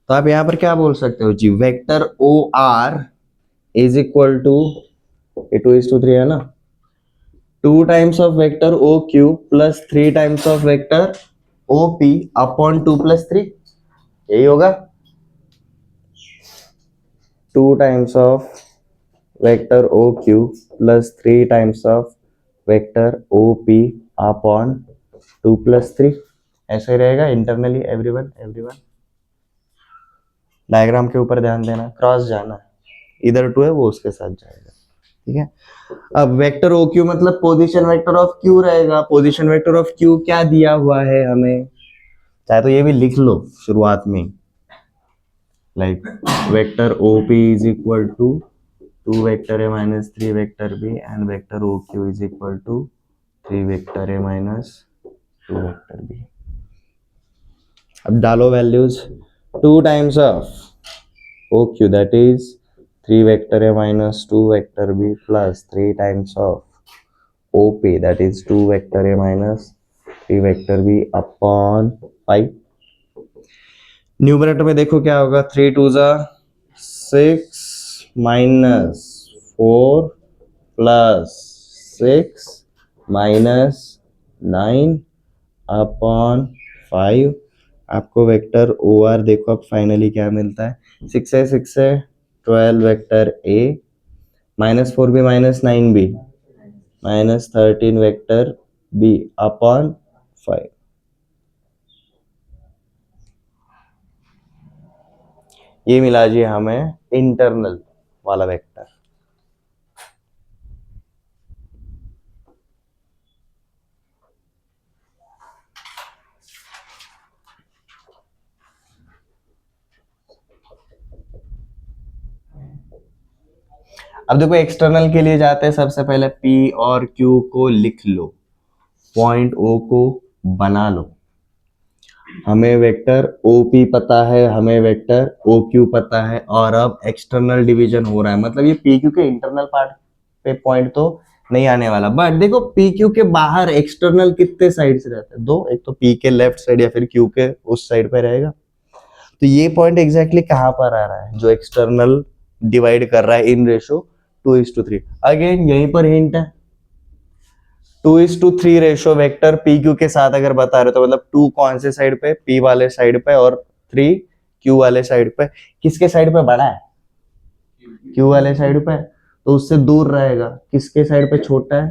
तो आप यहां पर क्या बोल सकते हो जी, vector OR is equal to 2:3 है ना, 2 times of vector OQ plus 3 times of vector OP upon 2+3, यही होगा। 2 times of vector OQ plus 3 times of vector OP upon 2+3, ऐसे रहेगा इंटरनली। एवरीवन डायग्राम के ऊपर ध्यान देना, क्रॉस जाना, इधर 2 है वो उसके साथ जाएगा, ठीक है। अब वेक्टर OQ मतलब पोजीशन वेक्टर ऑफ Q रहेगा, पोजीशन वेक्टर ऑफ Q क्या दिया हुआ है हमें, चाहे तो ये भी लिख लो शुरुआत में, like vector OP is equal to 2 vector A minus 3 vector B and vector OQ is equal to 3 vector A minus 2 vector B। अब डालो values, 2 times of OQ that is 3 vector A minus 2 vector B plus 3 times of OP that is 2 vector A minus 3 vector B upon 5। Numerator में देखो क्या होगा, 3 2 6 माइनस 4 प्लस 6 माइनस 9 अपॉन 5। आपको वेक्टर OR देखो अब फाइनली क्या मिलता है, 6 से 12 vector A minus 4B minus 9B minus 13 vector B upon 5। ये मिला जी हमें इंटरनल वाला वेक्टर। अब देखो एक्सटर्नल के लिए जाते हैं, सबसे पहले P और Q को लिख लो, पॉइंट O को बना लो, हमें वेक्टर OP पता है, हमें वेक्टर OQ पता है, और अब एक्सटर्नल डिवीजन हो रहा है, मतलब ये PQ के इंटरनल पार्ट पे पॉइंट तो नहीं आने वाला, बट देखो PQ के बाहर एक्सटर्नल कितने साइड से रहते हैं, 2, एक तो P के लेफ्ट साइड या फिर Q के उस साइड पे रहेगा। तो ये पॉइंट एग्जैक्टली कहां पर आ रहा है, जो एक्सटर्नल डिवाइड कर रहा है इन रेशो 2:3। अगेन यहीं पर हिंट है, 2:3 रेशो वेक्टर PQ के साथ अगर बता रहे तो मतलब 2 कौन से साइड पे, P वाले साइड पे, और 3 Q वाले साइड पे। किसके साइड पे बड़ा है, क्यू वाले साइड पे, तो उससे दूर रहेगा, किसके साइड पे छोटा है,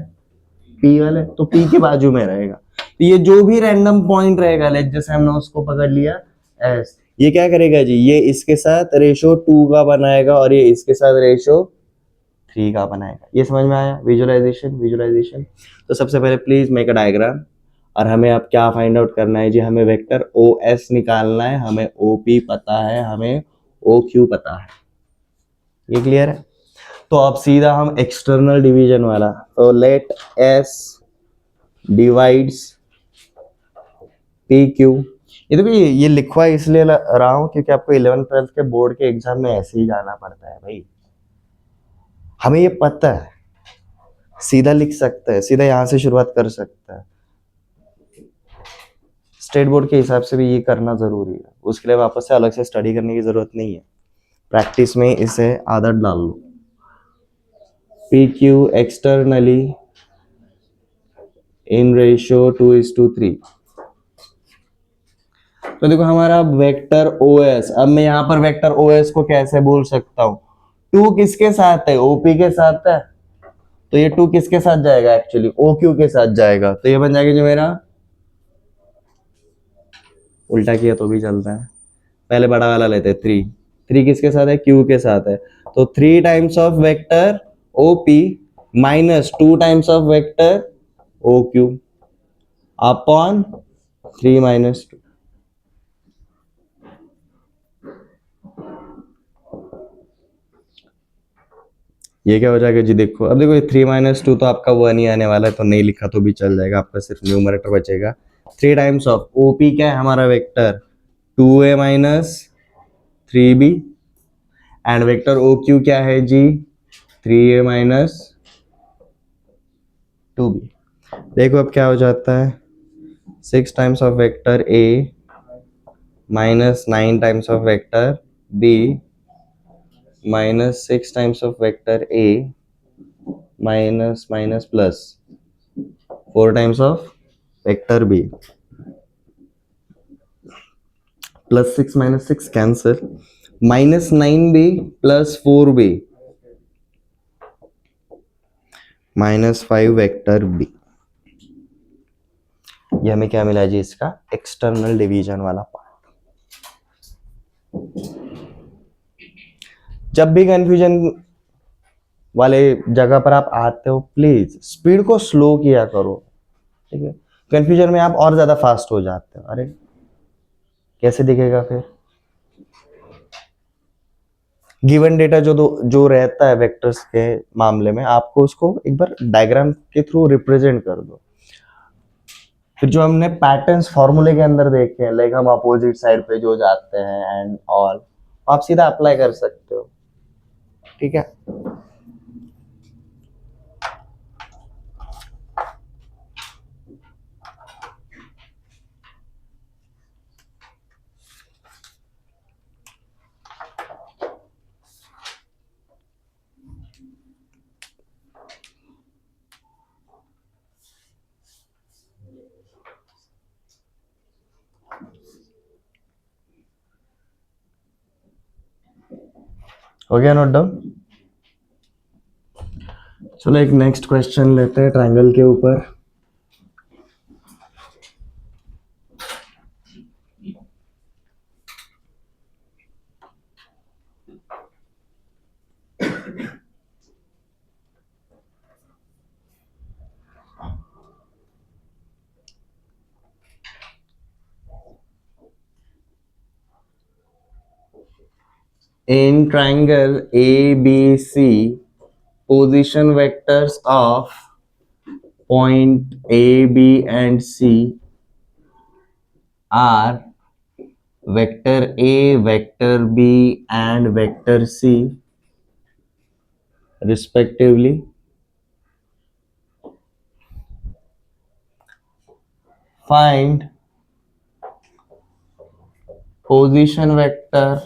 पी वाले, तो पी के बाजू में रहेगा। तो ये जो भी रैंडम पॉइंट रहेगा, लाइक जैसे हमने उसको पकड़ लिया एस, ये क्या करेगा जी, ये इसके साथ रेशो 2 का बनाएगा और ये इसके साथ रेशो 3 का बनाएगा। ये समझ में आया? Visualization, visualization. तो सबसे पहले प्लीज मेक अ डायग्राम, और हमें अब क्या फाइंड आउट करना है जी, हमें वेक्टर ओ एस निकालना है, हमें ओ पी पता है, हमें ओ क्यू पता है। ये क्लियर है? तो अब सीधा हम एक्सटर्नल डिवीजन वाला, तो let S divides P Q. ये देखो, ये लिखवा इसलिए रहा हूं क्योंकि आपको 11th 12th के बोर्ड के एग्जाम में ऐसे ही जाना पड़ता है भाई, हमें ये पता है, सीधा लिख सकते हैं, सीधा यहां से शुरुआत कर सकते हैं। स्टेट बोर्ड के हिसाब से भी ये करना जरूरी है, उसके लिए वापस से अलग से स्टडी करने की जरूरत नहीं है, प्रैक्टिस में इसे आदत डाल लो। P Q externally in ratio 2:3। तो देखो हमारा वेक्टर ओ एस, अब मैं यहाँ पर वेक्टर ओ एस को कैसे बोल सकता हूँ, 2 किसके साथ है, ओपी के साथ है, तो ये 2 किसके साथ जाएगा, एक्चुअली ओ क्यू के साथ जाएगा, तो ये बन जाएगा जो मेरा, उल्टा किया तो भी चलता है, पहले बड़ा वाला लेते हैं 3, 3 किसके साथ है, क्यू के साथ है, तो 3 times of vector O P minus 2 times of vector O Q upon 3 minus 2। ये क्या हो जाएगा जी, देखो अब देखो 3 माइनस 2 तो आपका 1 ही आने वाला है, तो नहीं लिखा तो भी चल जाएगा, आपका सिर्फ न्यूमरेटर बचेगा। 3 टाइम्स ऑफ ओपी क्या है हमारा vector, 2a minus 3b, and vector O Q क्या है जी, 3a माइनस 2b। देखो अब क्या हो जाता है, 6 times of vector a minus 9 times of vector b minus 6 times of vector a minus minus plus 4 times of vector b, plus 6 minus 6 cancel, minus 9b plus 4b minus 5 vector b। ये हमें क्या मिला जी, इसका एक्सटर्नल डिवीजन वाला पार्ट। जब भी कंफ्यूजन वाले जगह पर आप आते हो, प्लीज स्पीड को स्लो किया करो, ठीक है? कंफ्यूजन में आप और ज्यादा फास्ट हो जाते हो, अरे कैसे दिखेगा फिर, गिवन डेटा जो रहता है वेक्टर्स के मामले में, आपको उसको एक बार डायग्राम के थ्रू रिप्रेजेंट कर दो। फिर जो हमने पैटर्न्स फॉर्मूले के अंदर देखे हैं, लाइक हम अपोजिट साइड पे जो जाते हैं एंड ऑल, आप सीधा अप्लाई कर सकते हो, ठीक है? हो गया नोट डाउन? चलो एक नेक्स्ट क्वेश्चन लेते हैं ट्रायंगल के ऊपर। In triangle ABC, position vectors of point A, B and C are vector A, vector B and vector C respectively. Find position vector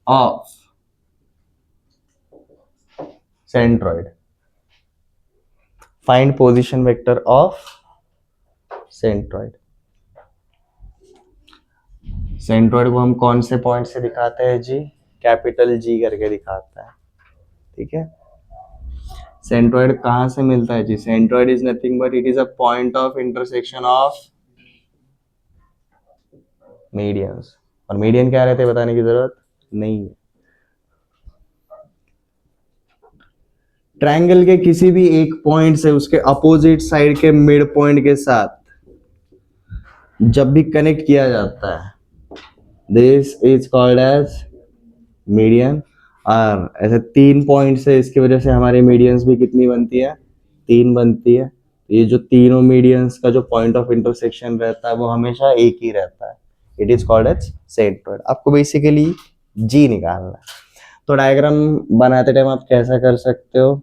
of centroid. Find position vector of centroid. Centroid को हम कौन से पॉइंट से दिखाते हैं जी, कैपिटल जी करके दिखाते हैं, ठीक है। सेंट्रॉइड कहाँ से मिलता है जी? Centroid is nothing but it is a point of intersection of medians. और मीडियन क्या रहते हैं बताने की जरूरत नहीं है। ट्रायंगल के किसी भी एक पॉइंट से उसके अपोजिट साइड के मिड पॉइंट के साथ जब भी कनेक्ट किया जाता है, this is called as median. और ऐसे 3 पॉइंट से इसकी वजह से हमारे मीडियंस भी कितनी बनती है? 3 बनती है। ये जो तीनों मीडियंस का जो पॉइंट ऑफ इंटरसेक्शन रहता है वो हमेशा एक ही रहता है। It is called as centroid. आपको बेसिकली जी निकालना है। तो डायग्राम बनाते टाइम आप कैसा कर सकते हो?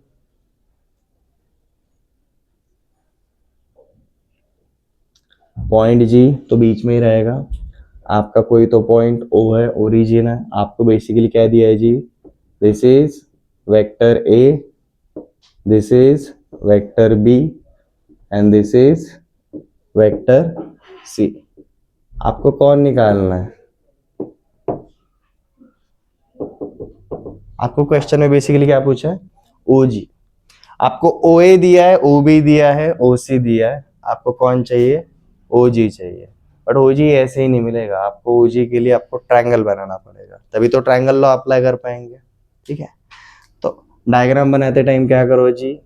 पॉइंट जी तो बीच में ही रहेगा, आपका कोई तो पॉइंट ओ है, ओरिजिन है। आपको बेसिकली क्या दिया है जी? This is vector A, this is vector B and this is vector C. आपको कौन निकालना है? आपको क्वेश्चन में बेसिकली क्या पूछा है? ओ जी। आपको ओ ए दिया है, ओ बी दिया है, ओ सी दिया है। आपको कौन चाहिए? ओ जी चाहिए। बट ओ जी ऐसे ही नहीं मिलेगा, आपको ओ जी के लिए आपको ट्रायंगल बनाना पड़ेगा, तभी तो ट्रायंगल लॉ अप्लाई कर पाएंगे। ठीक है, तो डायग्राम बनाते टाइम क्या करो जी?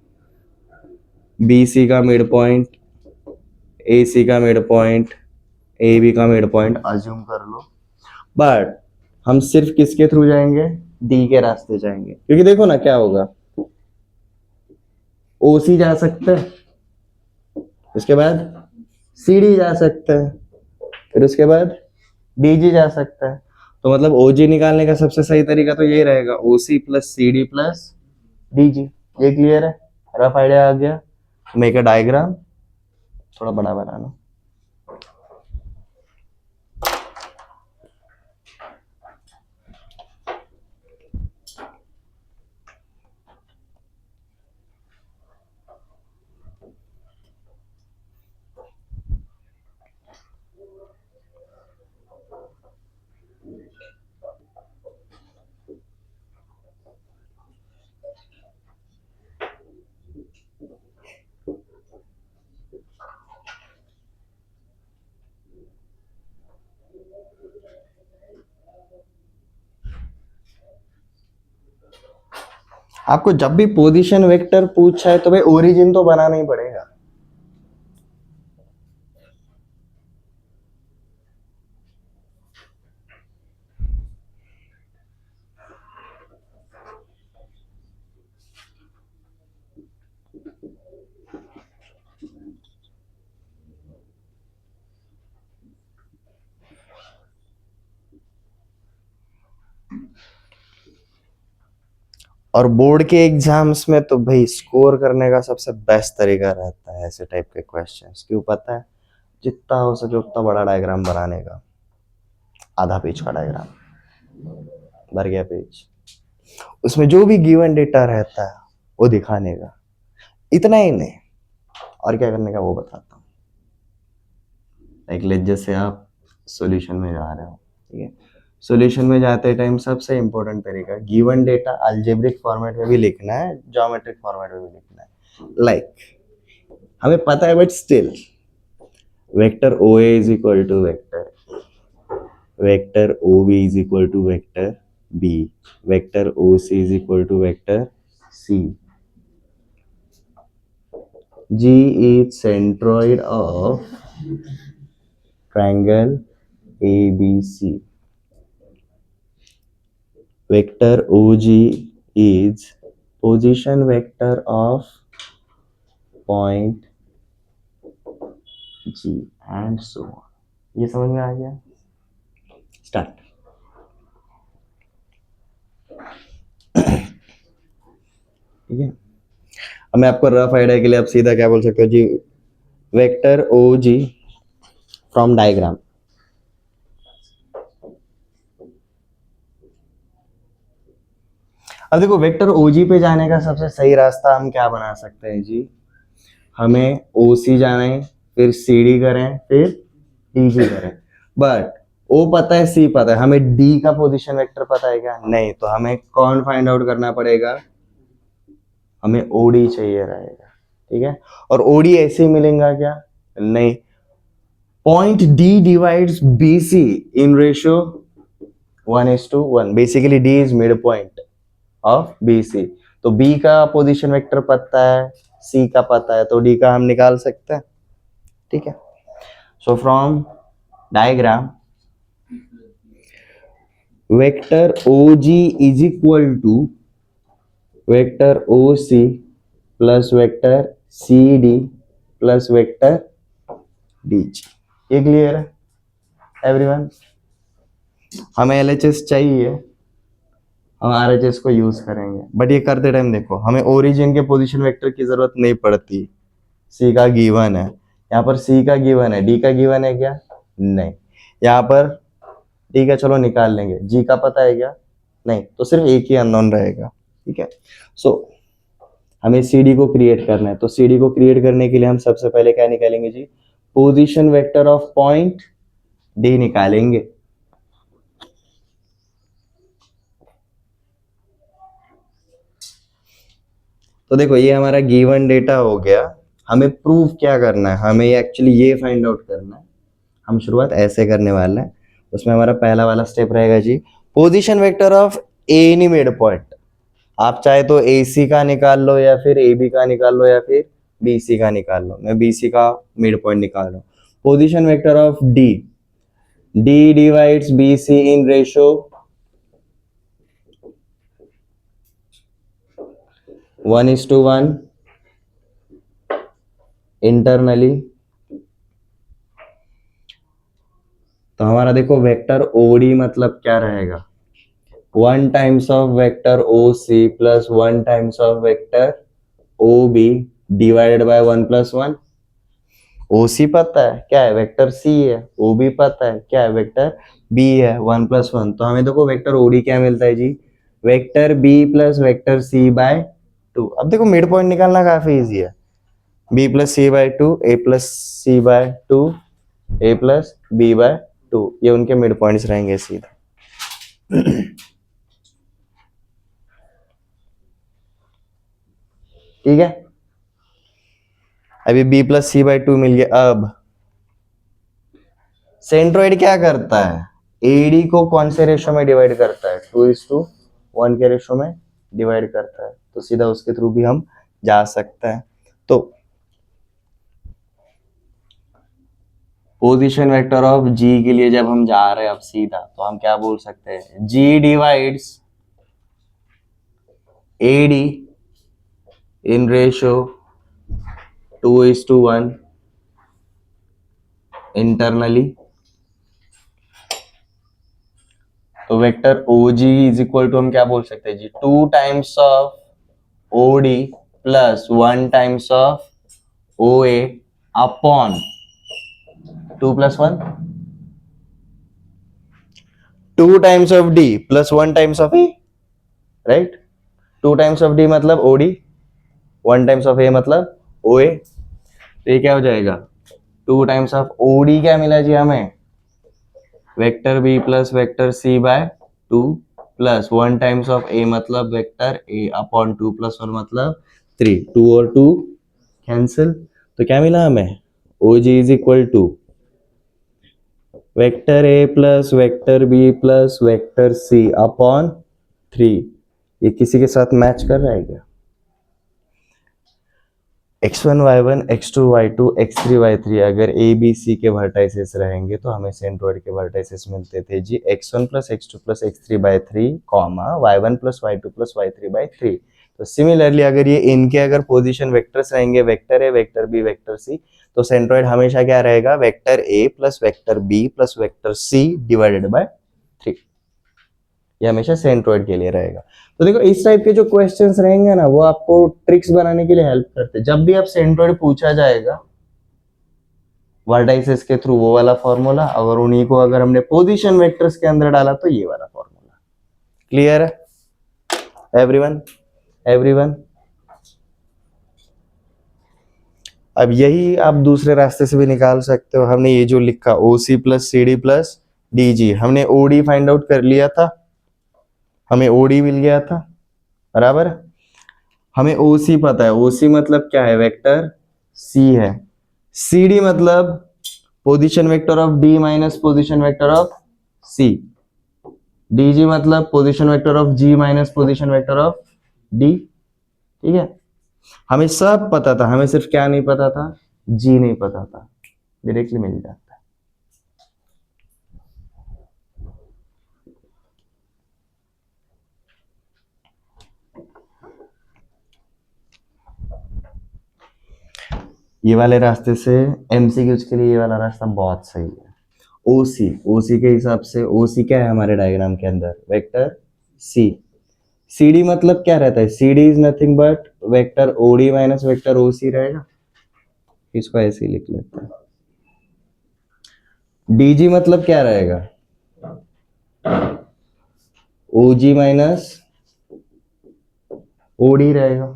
बी सी का मिड पॉइंट, ए सी का मिड पॉइंट, ए बी का मिड पॉइंट अज्यूम कर लो। बट हम सिर्फ किसके थ्रू जाएंगे? डी के रास्ते जाएंगे, क्योंकि देखो ना क्या होगा, ओ सी जा सकता है, उसके बाद सी डी जा सकता है, फिर उसके बाद डी जी जा सकता है। तो मतलब ओ जी निकालने का सबसे सही तरीका तो ये रहेगा, O C plus C D plus D G. ये क्लियर है? रफ आइडिया आ गया? मेक अ डायग्राम, थोड़ा बड़ा बनाना। आपको जब भी पोजीशन वेक्टर पूछा है तो भाई ओरिजिन तो बनाना ही पड़ेगा। और बोर्ड के एग्जाम्स में तो भाई स्कोर करने का सबसे बेस्ट तरीका रहता है ऐसे टाइप के क्वेश्चंस। क्यों पता है? जितना हो सके उतना बड़ा डायग्राम बनाने का। आधा पेज का डायग्राम भर गया पेज, उसमें जो भी गिवन डेटा रहता है वो दिखाने का। इतना ही नहीं, और क्या करने का वो बताता हूँ। लाइक लेट जैसे आप सॉल्यूशन में जा रहे हो, ठीक है, सॉल्यूशन में जाते टाइम सबसे इंपॉर्टेंट तरीका, गिवन डेटा अल्जेब्रिक फॉर्मेट में भी लिखना है, ज्योमेट्रिक फॉर्मेट में भी लिखना है। लाइक हमें पता है but still, vector O A is equal to vector O B is equal to vector B, vector O C is equal to vector C. G is centroid of triangle ABC. Vector OG is position vector of point G and so on. ये समझ में आ गया? स्टार्ट। ठीक है, अब मैं आपको रफ आइडिया के लिए आप सीधा क्या बोल सकते हो जी? Vector O G from diagram. अब देखो वेक्टर ओजी पे जाने का सबसे सही रास्ता हम क्या बना सकते हैं जी? हमें ओ सी जाना है, फिर सी डी करें, फिर डी जी करें। बट ओ पता है, सी पता है, हमें डी का पोजीशन वेक्टर पता है क्या? नहीं। तो हमें कौन फाइंड आउट करना पड़ेगा? हमें ओडी चाहिए रहेगा, ठीक है। और ओडी ऐसे ही मिलेगा क्या, नहीं, point D divides BC in ratio 1:1। Basically D is mid point of BC. तो बी का पोजीशन वेक्टर पता है, सी का पता है, तो डी का हम निकाल सकते हैं, ठीक है। So from diagram vector OG is equal to vector OC plus vector CD plus vector DG। ये क्लियर है एवरीवन? हमें LHS चाहिए, हम RHS को यूज करेंगे, बट ये करते टाइम देखो हमें ओरिजिन के पोजीशन वेक्टर की जरूरत नहीं पड़ती। C का गिवन है, यहाँ पर C का गिवन है, D का गिवन है क्या, नहीं। यहाँ पर D का चलो निकाल लेंगे, G का पता है क्या, नहीं, तो सिर्फ एक ही अननोन रहेगा, ठीक है। सो हमें CD को क्रिएट करना है, तो CD को क्रिएट करने के लिए हम सबसे पहले क्या निकालेंगे जी, position vector of point D निकालेंगे। तो देखो ये हमारा गिवन डेटा हो गया, हमें प्रूफ क्या करना है, हमें एक्चुअली ये फाइंड आउट करना है। हम शुरुआत ऐसे करने वाले हैं, उसमें हमारा पहला वाला स्टेप रहेगा जी, position vector of any mid point. आप चाहे तो AC का निकाल लो या फिर AB का निकाल लो या फिर BC का निकाल लो, मैं BC का मिड पॉइंट निकाल रहा हूँ। Position vector of D divides BC in ratio 1:1 internally. तो हमारा देखो वेक्टर OD मतलब क्या रहेगा, 1 times of vector OC plus 1 times of vector OB divided by 1+1। OC पता है क्या है, वेक्टर C है, OB पता है क्या है, वेक्टर B है, 1+1। तो हमें देखो वेक्टर OD क्या मिलता है जी, vector B plus vector C by 2। अब देखो मिड पॉइंट निकालना काफी इजी है, B plus C by 2, A plus C by 2, A plus B by 2, ये उनके मिड पॉइंट्स रहेंगे सीधा। ठीक है, अभी B प्लस C बाय 2 मिल गया। अब सेंट्रोइड क्या करता है, AD को कौन से रेशो में डिवाइड करता है, 2:1 के रेशो में डिवाइड करता है, तो सीधा उसके थ्रू भी हम जा सकते हैं। तो पोजीशन वेक्टर ऑफ G के लिए जब हम जा रहे हैं अब सीधा, तो हम क्या बोल सकते हैं, G divides AD in ratio 2:1 internally. तो vector OG is equal to हम क्या बोल सकते हैं जी, 2 times of OD plus 1 times of OA upon 2+1, 2 times of D plus 1 times of A, right. 2 times of D मतलब OD, 1 टाइम्स ऑफ A मतलब OA। तो ये क्या हो जाएगा, 2 टाइम्स ऑफ OD क्या मिला जी हमें, vector B plus vector C by 2 plus 1 times of A मतलब वेक्टर A अपॉन 2+1 मतलब 3, 2 और 2 कैंसिल। तो क्या मिला हमें, OG is equal to vector A plus vector B plus vector C upon 3। ये किसी के साथ मैच कर रहा है क्या, x1 y1 x2 y2 x3 y3 अगर A B C के वर्टाइसेस रहेंगे तो हमें सेंट्रोइड के वर्टाइसेस मिलते थे जी, x1 plus x2 plus x3 by 3 comma y1 plus y2 plus y3 by 3। तो सिमिलरली अगर ये इनके अगर पोजीशन वेक्टर्स रहेंगे, vector A vector B vector C, तो सेंट्रोइड हमेशा क्या रहेगा, vector A plus vector B plus vector C divided by 3। ये हमेशा सेंट्रोइड के लिए रहेगा। तो देखो इस टाइप के जो क्वेश्चंस रहेंगे ना, वो आपको ट्रिक्स बनाने के लिए हेल्प करते हैं। जब भी आप सेंट्रोइड पूछा जाएगा वर्टाइसेस के थ्रू, वो वाला फॉर्मूला, अगर उन्हीं को अगर हमने पोजीशन वेक्टर्स के अंदर डाला तो ये वाला फॉर्मूला। क्लियर है एवरीवन? एवरीवन, अब यही आप दूसरे रास्ते से भी निकाल सकते हो। हमने ये जो लिखा OC plus CD plus DG, हमने OD फाइंड आउट कर लिया था, हमें OD मिल गया था, बराबर। हमें OC पता है, OC मतलब क्या है, वेक्टर C है। CD मतलब position vector of D minus position vector of C। DG मतलब position vector of G minus position vector of D। ठीक है, हमें सब पता था, हमें सिर्फ क्या नहीं पता था, G नहीं पता था। डायरेक्टली मिल जाता है। ये वाले रास्ते से एमसीक्यूज के लिए ये वाला रास्ता बहुत सही है। ओसी के हिसाब से, ओसी क्या है हमारे डायग्राम के अंदर, वेक्टर सी। सीडी मतलब क्या रहता है, CD is nothing but vector OD minus vector OC रहेगा, इसको ऐसे ही लिख लेते हैं। डीजी मतलब क्या रहेगा, ओजी माइनस ओडी रहेगा।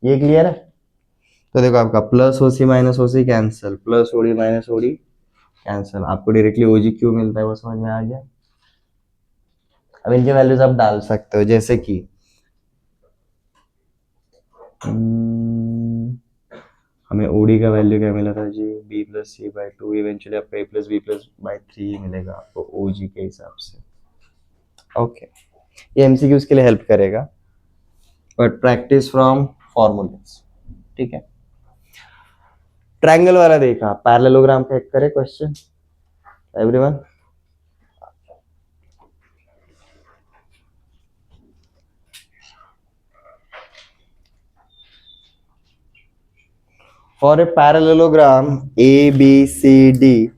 ये क्लियर है? तो देखो आपका plus OC minus OC cancel, plus OD minus OD cancel, आपको डायरेक्टली ओजी क्यों मिलता है वो समझ में आ गया। अब इनके वैल्यूज आप डाल सकते हो, जैसे कि हमें ओडी का वैल्यू क्या मिला था जी, B plus C by two, eventually आपका A plus B plus by three मिलेगा आपको ओजी के हिसाब से। ओके, ये एमसीक्यूज के लिए हेल्प करेगा, बट प्रैक्टिस फ्रॉम फॉर्मूलेस। ठीक है, ट्रायंगल वाला देखा, पैरेललोग्राम का एक करे question everyone. For a parallelogram ABCD,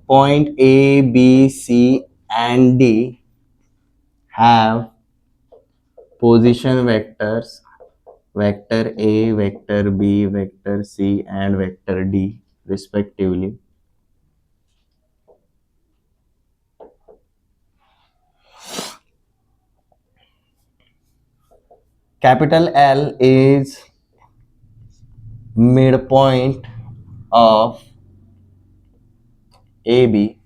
point A, B, C and D have position vectors, vector A, vector B, vector C and vector D respectively. Capital L is midpoint of AB.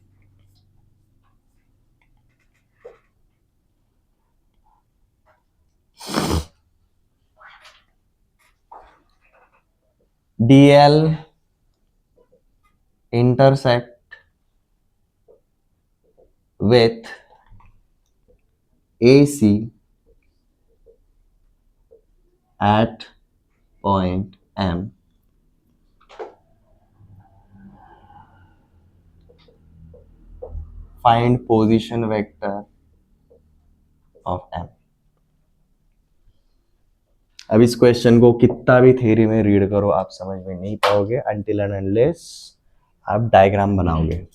DL intersect with AC at point M. Find position vector of M. अब इस क्वेश्चन को कितना भी थ्योरी में रीड करो आप समझ में नहीं पाओगे until and unless आप डायग्राम बनाओगे।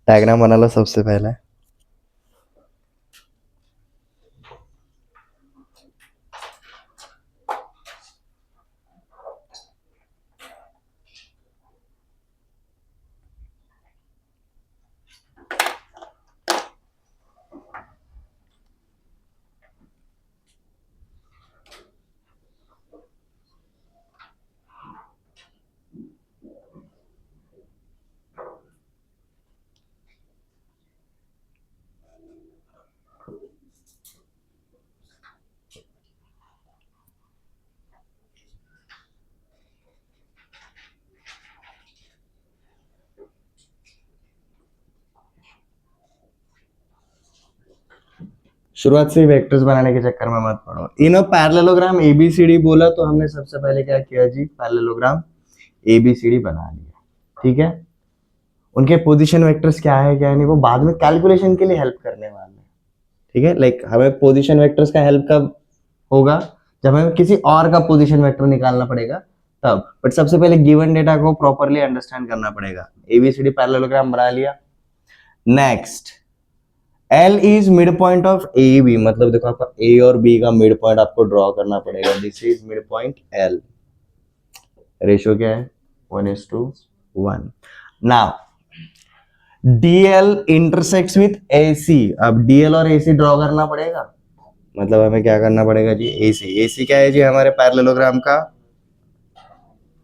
डायग्राम बना लो सबसे पहले। शुरुआत से ही वेक्टर्स बनाने के चक्कर में मत पड़ो। इन अ पैरेललोग्राम एबीसीडी बोला तो हमने सबसे पहले क्या किया जी, पैरेललोग्राम एबीसीडी बना लिया। ठीक है, उनके पोजीशन वेक्टर्स क्या है क्या नहीं वो बाद में कैलकुलेशन के लिए हेल्प करने वाले हैं, ठीक है। लाइक हमें पोजीशन वेक्टर्स का हेल्प कब होगा, जब हमें किसी और का पोजीशन वेक्टर निकालना पड़ेगा तब। बट सबसे पहले गिवन डेटा को प्रॉपरली अंडरस्टैंड करना पड़ेगा। एबीसीडी पैरेललोग्राम बना लिया। Next, L is mid point of A B, मतलब देखो आपका ए और बी का मिड पॉइंट आपको ड्रॉ करना पड़ेगा। This is mid point L. Ratio क्या है 1:1। Now DL intersects with AC. अब डीएल और एसी ड्रॉ करना पड़ेगा, मतलब हमें क्या करना पड़ेगा जी, एसी। एसी क्या है जी, हमारे पैरेललोग्राम का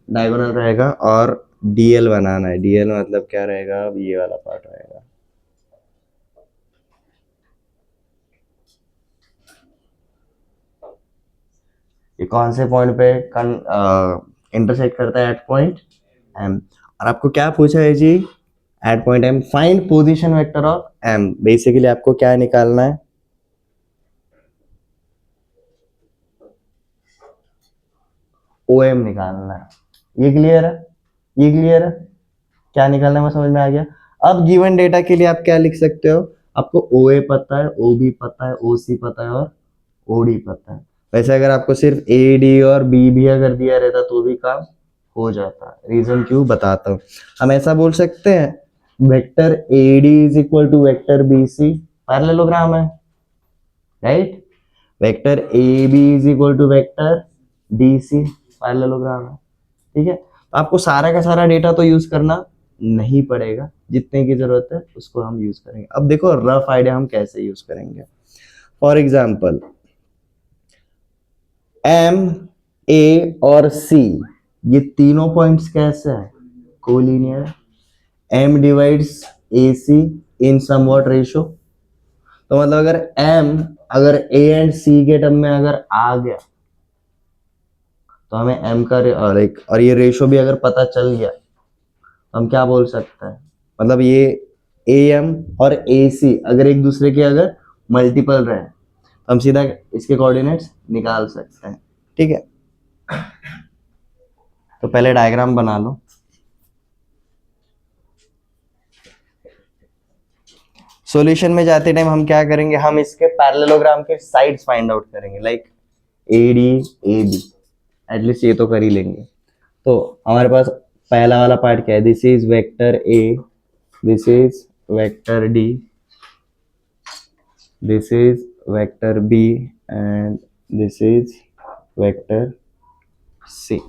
डायगोनल रहेगा, और डीएल बनाना है। डीएल मतलब क्या रहेगा, अब ये वाला पार्ट रहेगा। ये कौन से पॉइंट पे इंटरसेक्ट करता है, एट पॉइंट एम। और आपको क्या पूछा है जी, at point M find position vector of M. Basically आपको क्या निकालना है, ओ एम निकालना है। ये क्लियर है, ये क्लियर है, क्या निकालना है वो समझ में आ गया। अब गिवन डेटा के लिए आप क्या लिख सकते हो, आपको ओ ए पता है, ओ बी पता है, ओ सी पता है, और ओ डी पता है। वैसे अगर आपको सिर्फ ए डी और बी भी अगर दिया रहता तो भी काम हो जाता। रीजन क्यों बताता हूँ। हम ऐसा बोल सकते हैं vector A D is equal to vector B C, parallelogram है, right. Vector A B is equal to vector D C, parallelogram है, ठीक है। तो आपको सारा का सारा डेटा तो यूज करना नहीं पड़ेगा, जितने की जरूरत है उसको हम यूज करेंगे। अब देखो रफ आइडिया हम कैसे यूज करेंगे। फॉर एग्जाम्पल एम, ए और सी, ये तीनों पॉइंट्स कैसे हैं, collinear. M divides A C in somewhat ratio. तो मतलब अगर एम अगर ए एंड सी के टर्म में अगर आ गया तो हमें एम का लाइक, और ये रेशो भी अगर पता चल गया तो हम क्या बोल सकते हैं, मतलब ये ए एम और ए सी अगर एक दूसरे के अगर मल्टीपल रहे तो हम सीधा इसके कोऑर्डिनेट्स निकाल सकते हैं, ठीक है। तो पहले डायग्राम बना लो। सॉल्यूशन में जाते टाइम हम क्या करेंगे, हम इसके पैरेललोग्राम के साइड्स फाइंड आउट करेंगे, like A D A B, at least ये तो कर ही लेंगे। तो हमारे पास पहला वाला पार्ट क्या है, this is vector A, this is vector D, this is vector B, and this is vector C.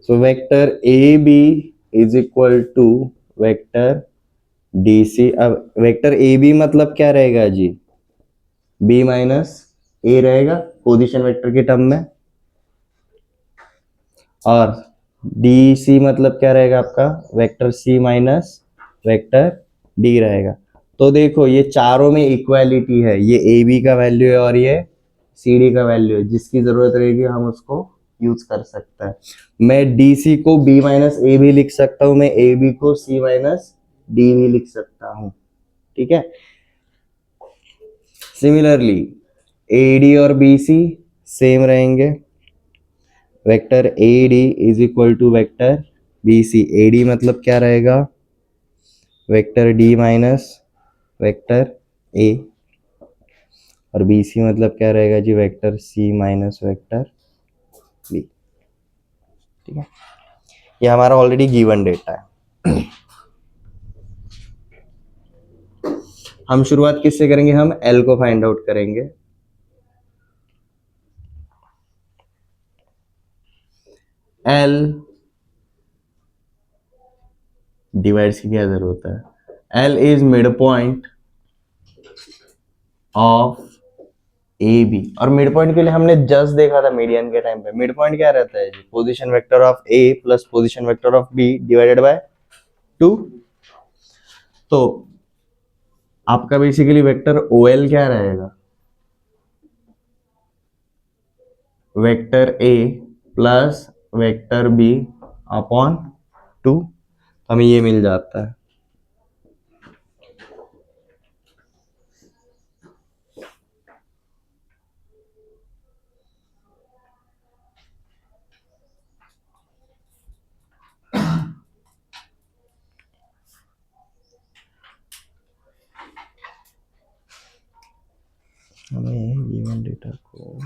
So vector AB is equal to vector DC। अब वेक्टर AB मतलब क्या रहेगा जी, B माइनस A रहेगा पोजीशन वेक्टर के टर्म में, और DC मतलब क्या रहेगा आपका, vector C minus vector D रहेगा। तो देखो ये चारों में इक्वालिटी है, ये AB का वैल्यू है और ये CD का वैल्यू है, जिसकी जरूरत रहेगी हम उसको यूज कर सकते हैं। मैं DC को B माइनस ए भी लिख सकता हूँ, मैं AB को C माइनस डी भी लिख सकता हूँ, ठीक है। सिमिलरली AD और BC सेम रहेंगे, vector AD is equal to vector BC। AD मतलब क्या रहेगा, vector D minus vector A, और BC मतलब क्या रहेगा जी, vector C minus vector B, ठीक है। ये हमारा ऑलरेडी गिवन डेटा है। हम शुरुआत किससे करेंगे, हम L को फाइंड आउट करेंगे। L डिवाइड्स की क्या जरूरत है, L is mid point of A B. और मिड पॉइंट के लिए हमने जस्ट देखा था मीडियन के टाइम पे, मिड पॉइंट क्या रहता है जी, position vector of A plus position vector of B divided by 2। तो आपका बेसिकली वेक्टर ओ एल क्या रहेगा, vector A plus vector B upon 2। हमें ये मिल जाता है। हमें गिवन डेटा को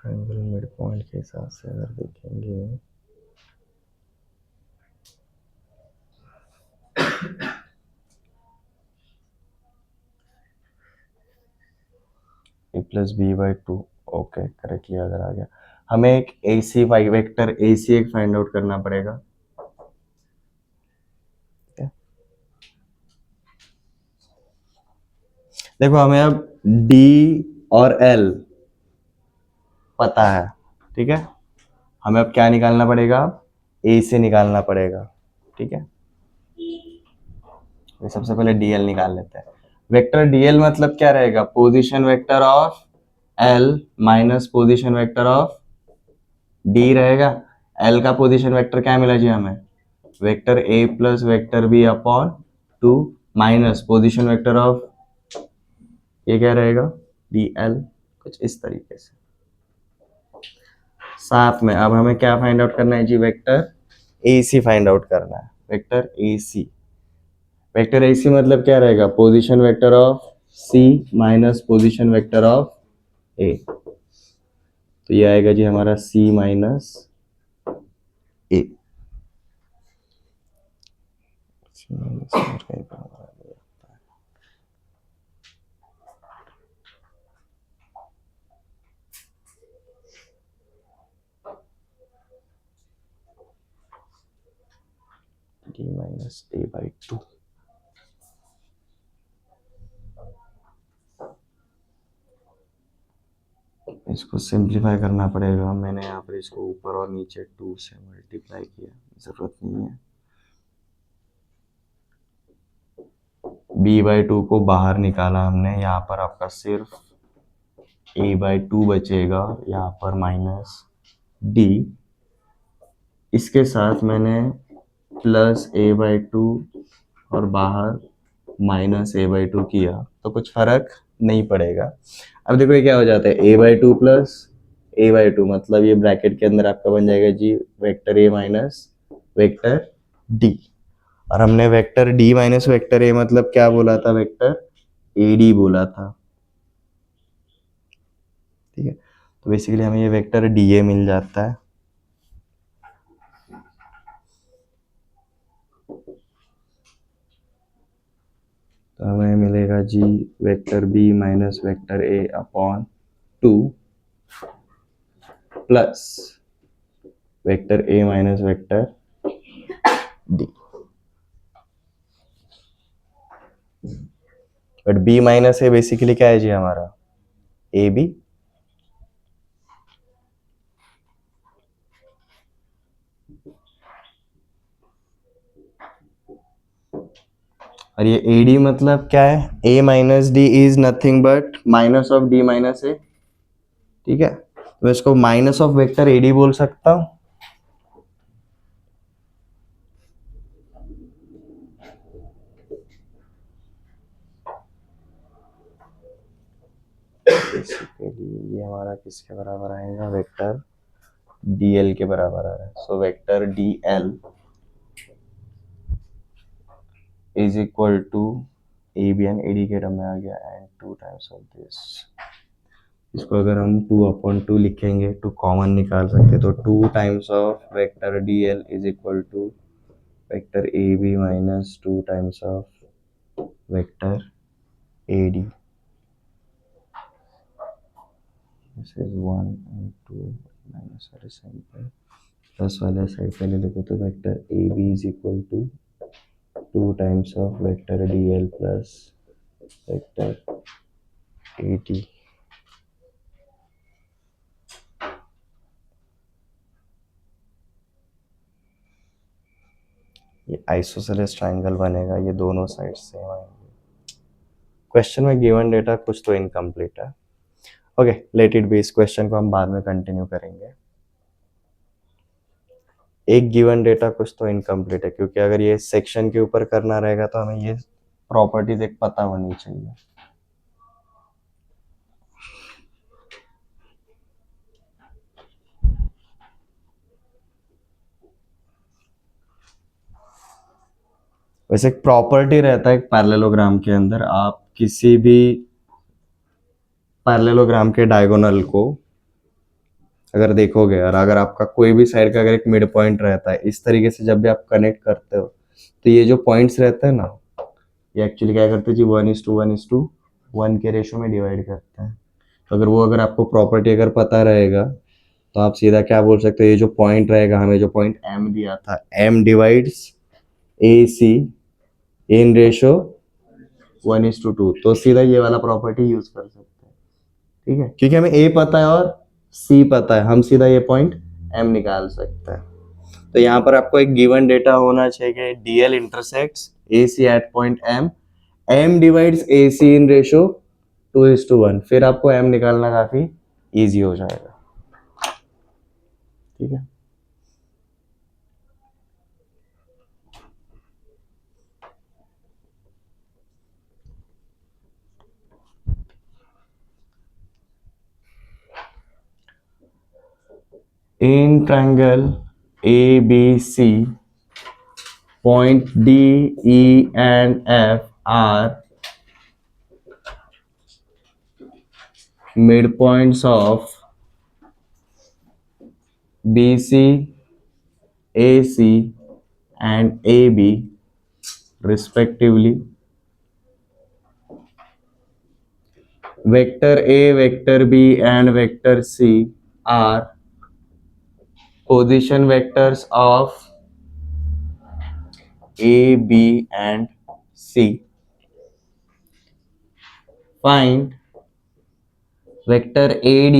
ट्रायंगल मिड पॉइंट के हिसाब से अगर देखेंगे A plus B by two, okay correctly अगर आ गया। हमें एक ए सी वाई वेक्टर ए सी एक फाइंड आउट करना पड़ेगा। देखो हमें अब डी और एल पता है, ठीक है। हमें अब क्या निकालना पड़ेगा, ए से निकालना पड़ेगा, ठीक है। तो सबसे पहले डीएल निकाल लेते हैं। वेक्टर डीएल मतलब क्या रहेगा, position vector of L minus position vector of D रहेगा। एल का पोजीशन वेक्टर क्या मिला जी हमें, vector A plus vector B upon two minus position vector of ये क्या रहेगा डी एल, कुछ इस तरीके से। साथ में अब हमें क्या फाइंड आउट करना है जी, vector A C find out करना है। Vector A C, vector A C मतलब क्या रहेगा, position vector of C minus position vector of A. तो ये आएगा जी हमारा C minus A. D minus A by two. इसको सिंप्लीफाई करना पड़ेगा। मैंने यहाँ पर इसको ऊपर और नीचे 2 से मल्टीप्लाई किया, जरूरत नहीं है। b बाई टू को बाहर निकाला हमने, यहाँ पर आपका सिर्फ a बाई टू बचेगा, यहाँ पर माइनस d। इसके साथ मैंने प्लस a बाई टू और बाहर माइनस a बाई टू किया, तो कुछ फर्क नहीं पड़ेगा। अब देखो ये क्या हो जाता है, a by two plus a by two, मतलब ये ब्रैकेट के अंदर आपका बन जाएगा जी vector a minus vector d। और हमने vector d minus vector a मतलब क्या बोला था, वेक्टर ad बोला था, ठीक है। तो बेसिकली हमें ये वेक्टर dA मिल जाता है। तो हमें मिलेगा जी vector b minus vector a upon two plus vector a minus vector d। But b minus a basically क्या है जी हमारा ए बी। और ये ए डी मतलब क्या है, a minus D is nothing but minus of d minus a, ठीक है। तो इसको minus of vector A D बोल सकता हूं। बेसिकली ये हमारा किसके बराबर आएगा, वेक्टर डी एल के बराबर आ रहा है। So vector D L is equal to A B N, A D के टर्म में आ गया, and two times of this. इसको अगर हम 2/2 लिखेंगे, टू कॉमन निकाल सकते, तो 2 times of vector D L is equal to vector A B minus 2 times of vector A D. This is 1 and 2 minus वाले साइड पे, प्लस वाले साइड पे ले लेते, तो vector A B is equal to 2 times of vector D L plus vector A D. ये आइसोसेलेस ट्रायंगल बनेगा, ये दोनों साइड सेम आएंगे। क्वेश्चन में गिवन डेटा कुछ तो इनकम्प्लीट है। Okay, let it be. इस क्वेश्चन को हम बाद में कंटिन्यू करेंगे। एक गिवन डेटा कुछ तो इनकम्प्लीट है, क्योंकि अगर ये सेक्शन के ऊपर करना रहेगा तो हमें ये प्रॉपर्टीज एक पता होनी चाहिए। वैसे एक प्रॉपर्टी रहता है एक पैरेललोग्राम के अंदर, आप किसी भी पैरेललोग्राम के डायगोनल को अगर देखोगे और अगर आपका कोई भी साइड का अगर एक मिड पॉइंट रहता है, इस तरीके से जब भी आप कनेक्ट करते हो तो ये जो पॉइंट्स रहते हैं ना, ये एक्चुअली क्या करते हैं जी, 1:1:1 के रेशो में डिवाइड करते हैं। तो अगर वो अगर आपको प्रॉपर्टी अगर पता रहेगा तो आप सीधा क्या बोल सकते हो, ये जो पॉइंट रहेगा, हमें जो पॉइंट एम दिया था, M divides A C in ratio 1:2, तो सीधा ये वाला प्रॉपर्टी यूज कर सकते हैं। ठीक है, क्योंकि हमें ए पता है और सी पता है, हम सीधा ये पॉइंट एम निकाल सकते हैं। तो यहाँ पर आपको एक गिवन डेटा होना चाहिए कि DL intersects A C at point M, M divides A C in ratio 2:1, फिर आपको एम निकालना काफी इजी हो जाएगा। ठीक है, in triangle ABC, point D, E and F are midpoints of BC, AC and AB respectively. Vector A, vector B and vector C are position vectors of A, B and C. Find vector AD,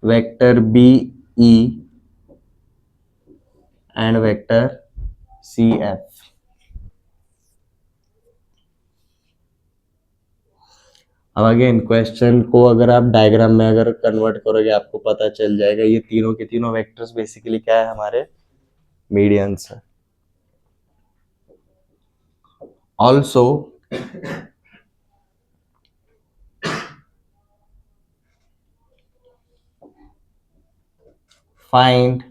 vector BE and vector CF. अब अगेन क्वेश्चन को अगर आप डायग्राम में अगर कन्वर्ट करोगे आपको पता चल जाएगा, ये तीनों के तीनों वेक्टर्स बेसिकली क्या है, हमारे मीडियंस है। Also find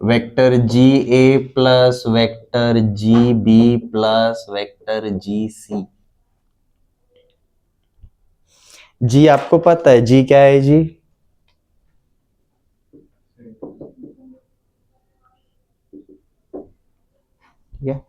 vector G A plus vector G B plus vector G C. जी आपको पता है जी क्या है जी, ठीक है,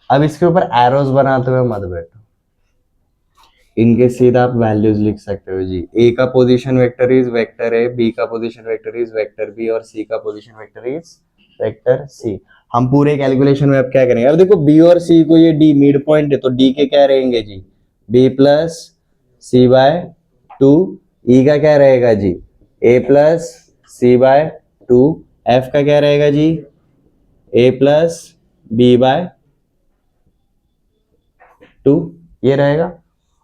अब इसके ऊपर एरोस बनाते हुए मत बैठो, इनके सीधा आप वैल्यूज लिख सकते हो जी। ए का position vector is vector A, B का position vector is vector B और सी का position vector is vector C. हम पूरे कैलकुलेशन में अब क्या करेंगे, अब देखो बी और सी को ये डी मिड पॉइंट है तो डी के क्या रहेंगे जी, बी प्लस सी बाय 2, ई का क्या रहेगा जी, A plus C bye 2, F का क्या रहेगा जी, ए प्लस बी बाय 2, ये रहेगा।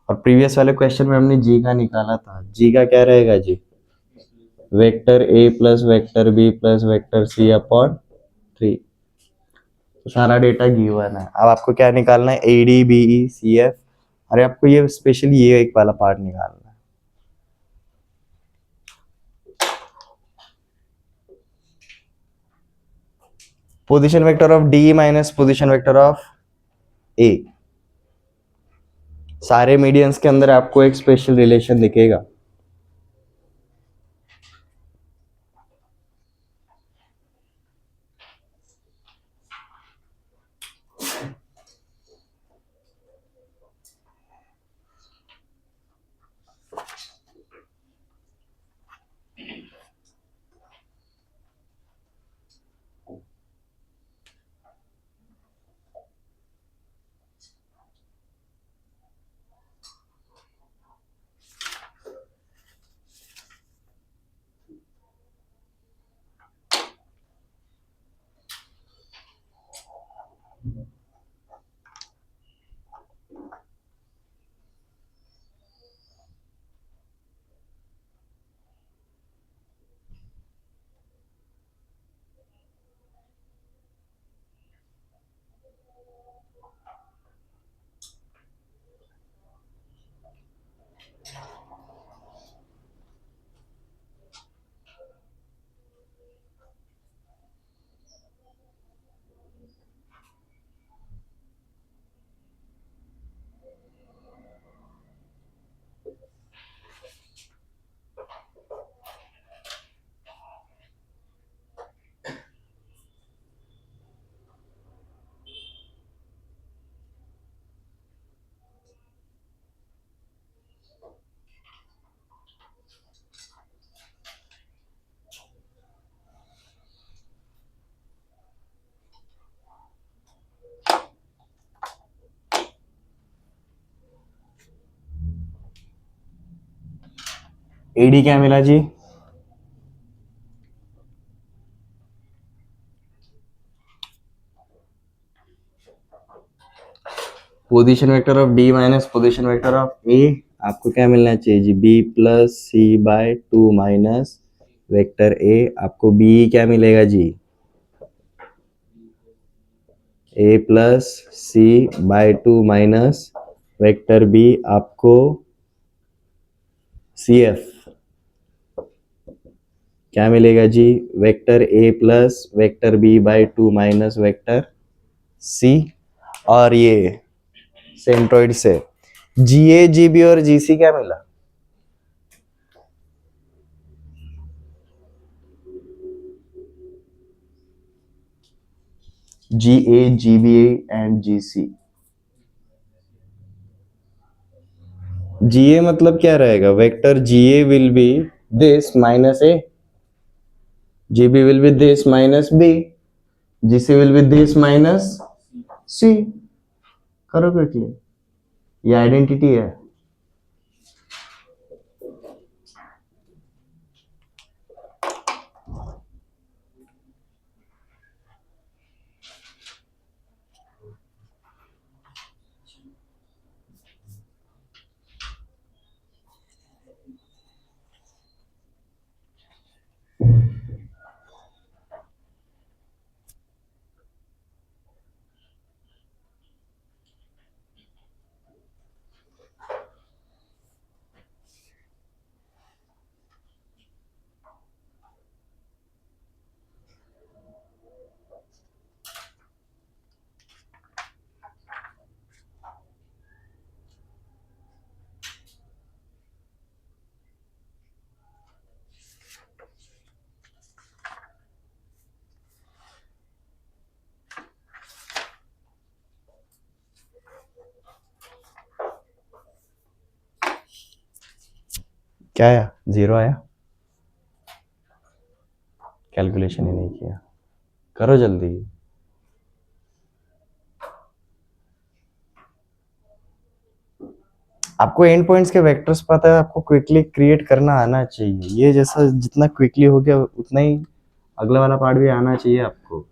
और प्रीवियस वाले क्वेश्चन में हमने जी का निकाला था, जी का क्या रहेगा जी, vector A plus vector B plus vector C upon 3। तो सारा डेटा गिवन है, अब आपको क्या निकालना है, A D B E C F. अरे आपको ये स्पेशली ये एक वाला पार्ट निकालना है। Position vector of D minus position vector of A, सारे मीडियंस के अंदर आपको एक स्पेशल रिलेशन दिखेगा। एडी क्या मिला जी? Position vector of D minus position vector of A, आपको क्या मिलना चाहिए जी? B plus C by two minus vector A, आपको बी क्या मिलेगा जी? A plus C by two minus vector B, आपको सी एफ क्या मिलेगा जी? Vector A plus vector B by two minus vector C. और ये सेंट्रोइड से जी ए जी बी और जी सी क्या मिला? जी ए G B and ji C. जी ए मतलब क्या रहेगा? Vector G A will be this minus A, G B will be this minus B, G C will be this minus C. करो क्विकली, ये आइडेंटिटी है। क्या आया? जीरो आया? कैलकुलेशन ही नहीं किया, करो जल्दी। आपको एंड पॉइंट्स के वेक्टर्स पता है, आपको क्विकली क्रिएट करना आना चाहिए। ये जैसा जितना क्विकली हो गया उतना ही अगला वाला पार्ट भी आना चाहिए आपको।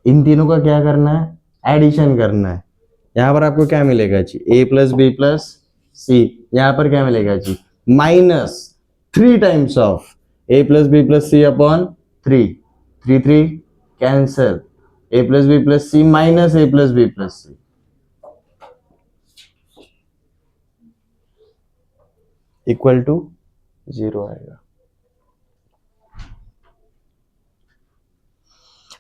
इन तीनों का क्या करना है? एडिशन करना है। यहाँ पर आपको क्या मिलेगा जी? A plus B plus C. यहाँ पर क्या मिलेगा जी? Minus three times of A plus B plus C upon three, three three cancel, A plus B plus C minus A plus B plus C equal to zero आएगा।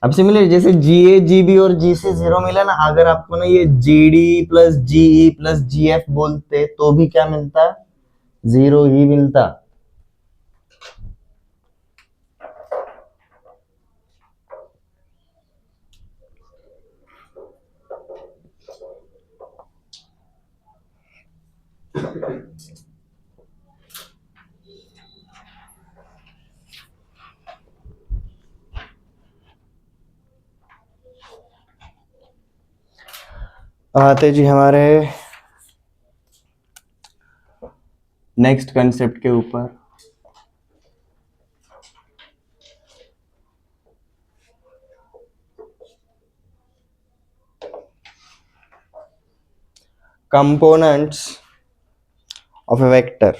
अब सिमिलर जैसे जी ए जी बी और जी सी जीरो मिला ना, अगर आपको ना ये जी डी प्लस जी ई प्लस जी एफ बोलते तो भी क्या मिलता? जीरो ही मिलता। आते जी हमारे नेक्स्ट कंसेप्ट के ऊपर। Components of A vector.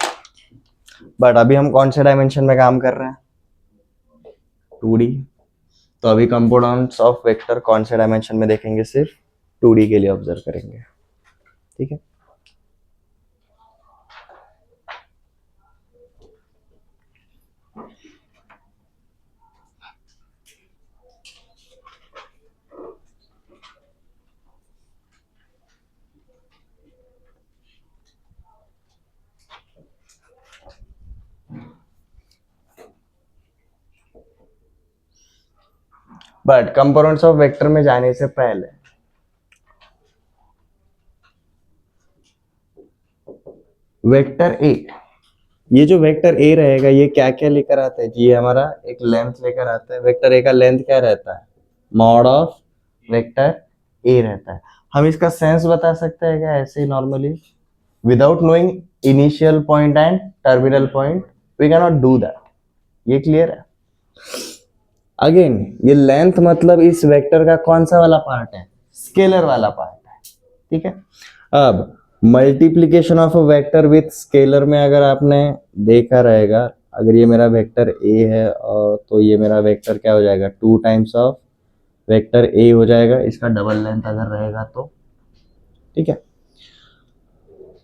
But अभी हम कौन से डायमेंशन में काम कर रहे हैं? 2D। तो अभी कंपोनेंट्स ऑफ वेक्टर कौन से डायमेंशन में देखेंगे? सिर्फ 2D के लिए ऑब्जर्व करेंगे। ठीक है। बट कंपोनेंट्स ऑफ वेक्टर में जाने से पहले वेक्टर ए, ये जो वेक्टर ए रहेगा ये क्या क्या लेकर आता है जी? ये हमारा एक लेंथ लेकर आता है। वेक्टर ए का लेंथ क्या रहता है? मॉड ऑफ वेक्टर ए रहता है। हम इसका सेंस बता सकते हैं क्या ऐसे ही normally without knowing initial point and terminal point? We can not do that. ये क्लियर है? अगेन ये लेंथ मतलब इस वेक्टर का कौन सा वाला पार्ट है? स्केलर वाला पार्ट है। ठीक है, अब multiplication of a vector with scalar में अगर आपने देखा रहेगा, अगर ये मेरा वेक्टर ए है और तो ये मेरा वेक्टर क्या हो जाएगा? 2 टाइम्स ऑफ वेक्टर ए हो जाएगा, इसका डबल लेंथ अगर रहेगा तो। ठीक है,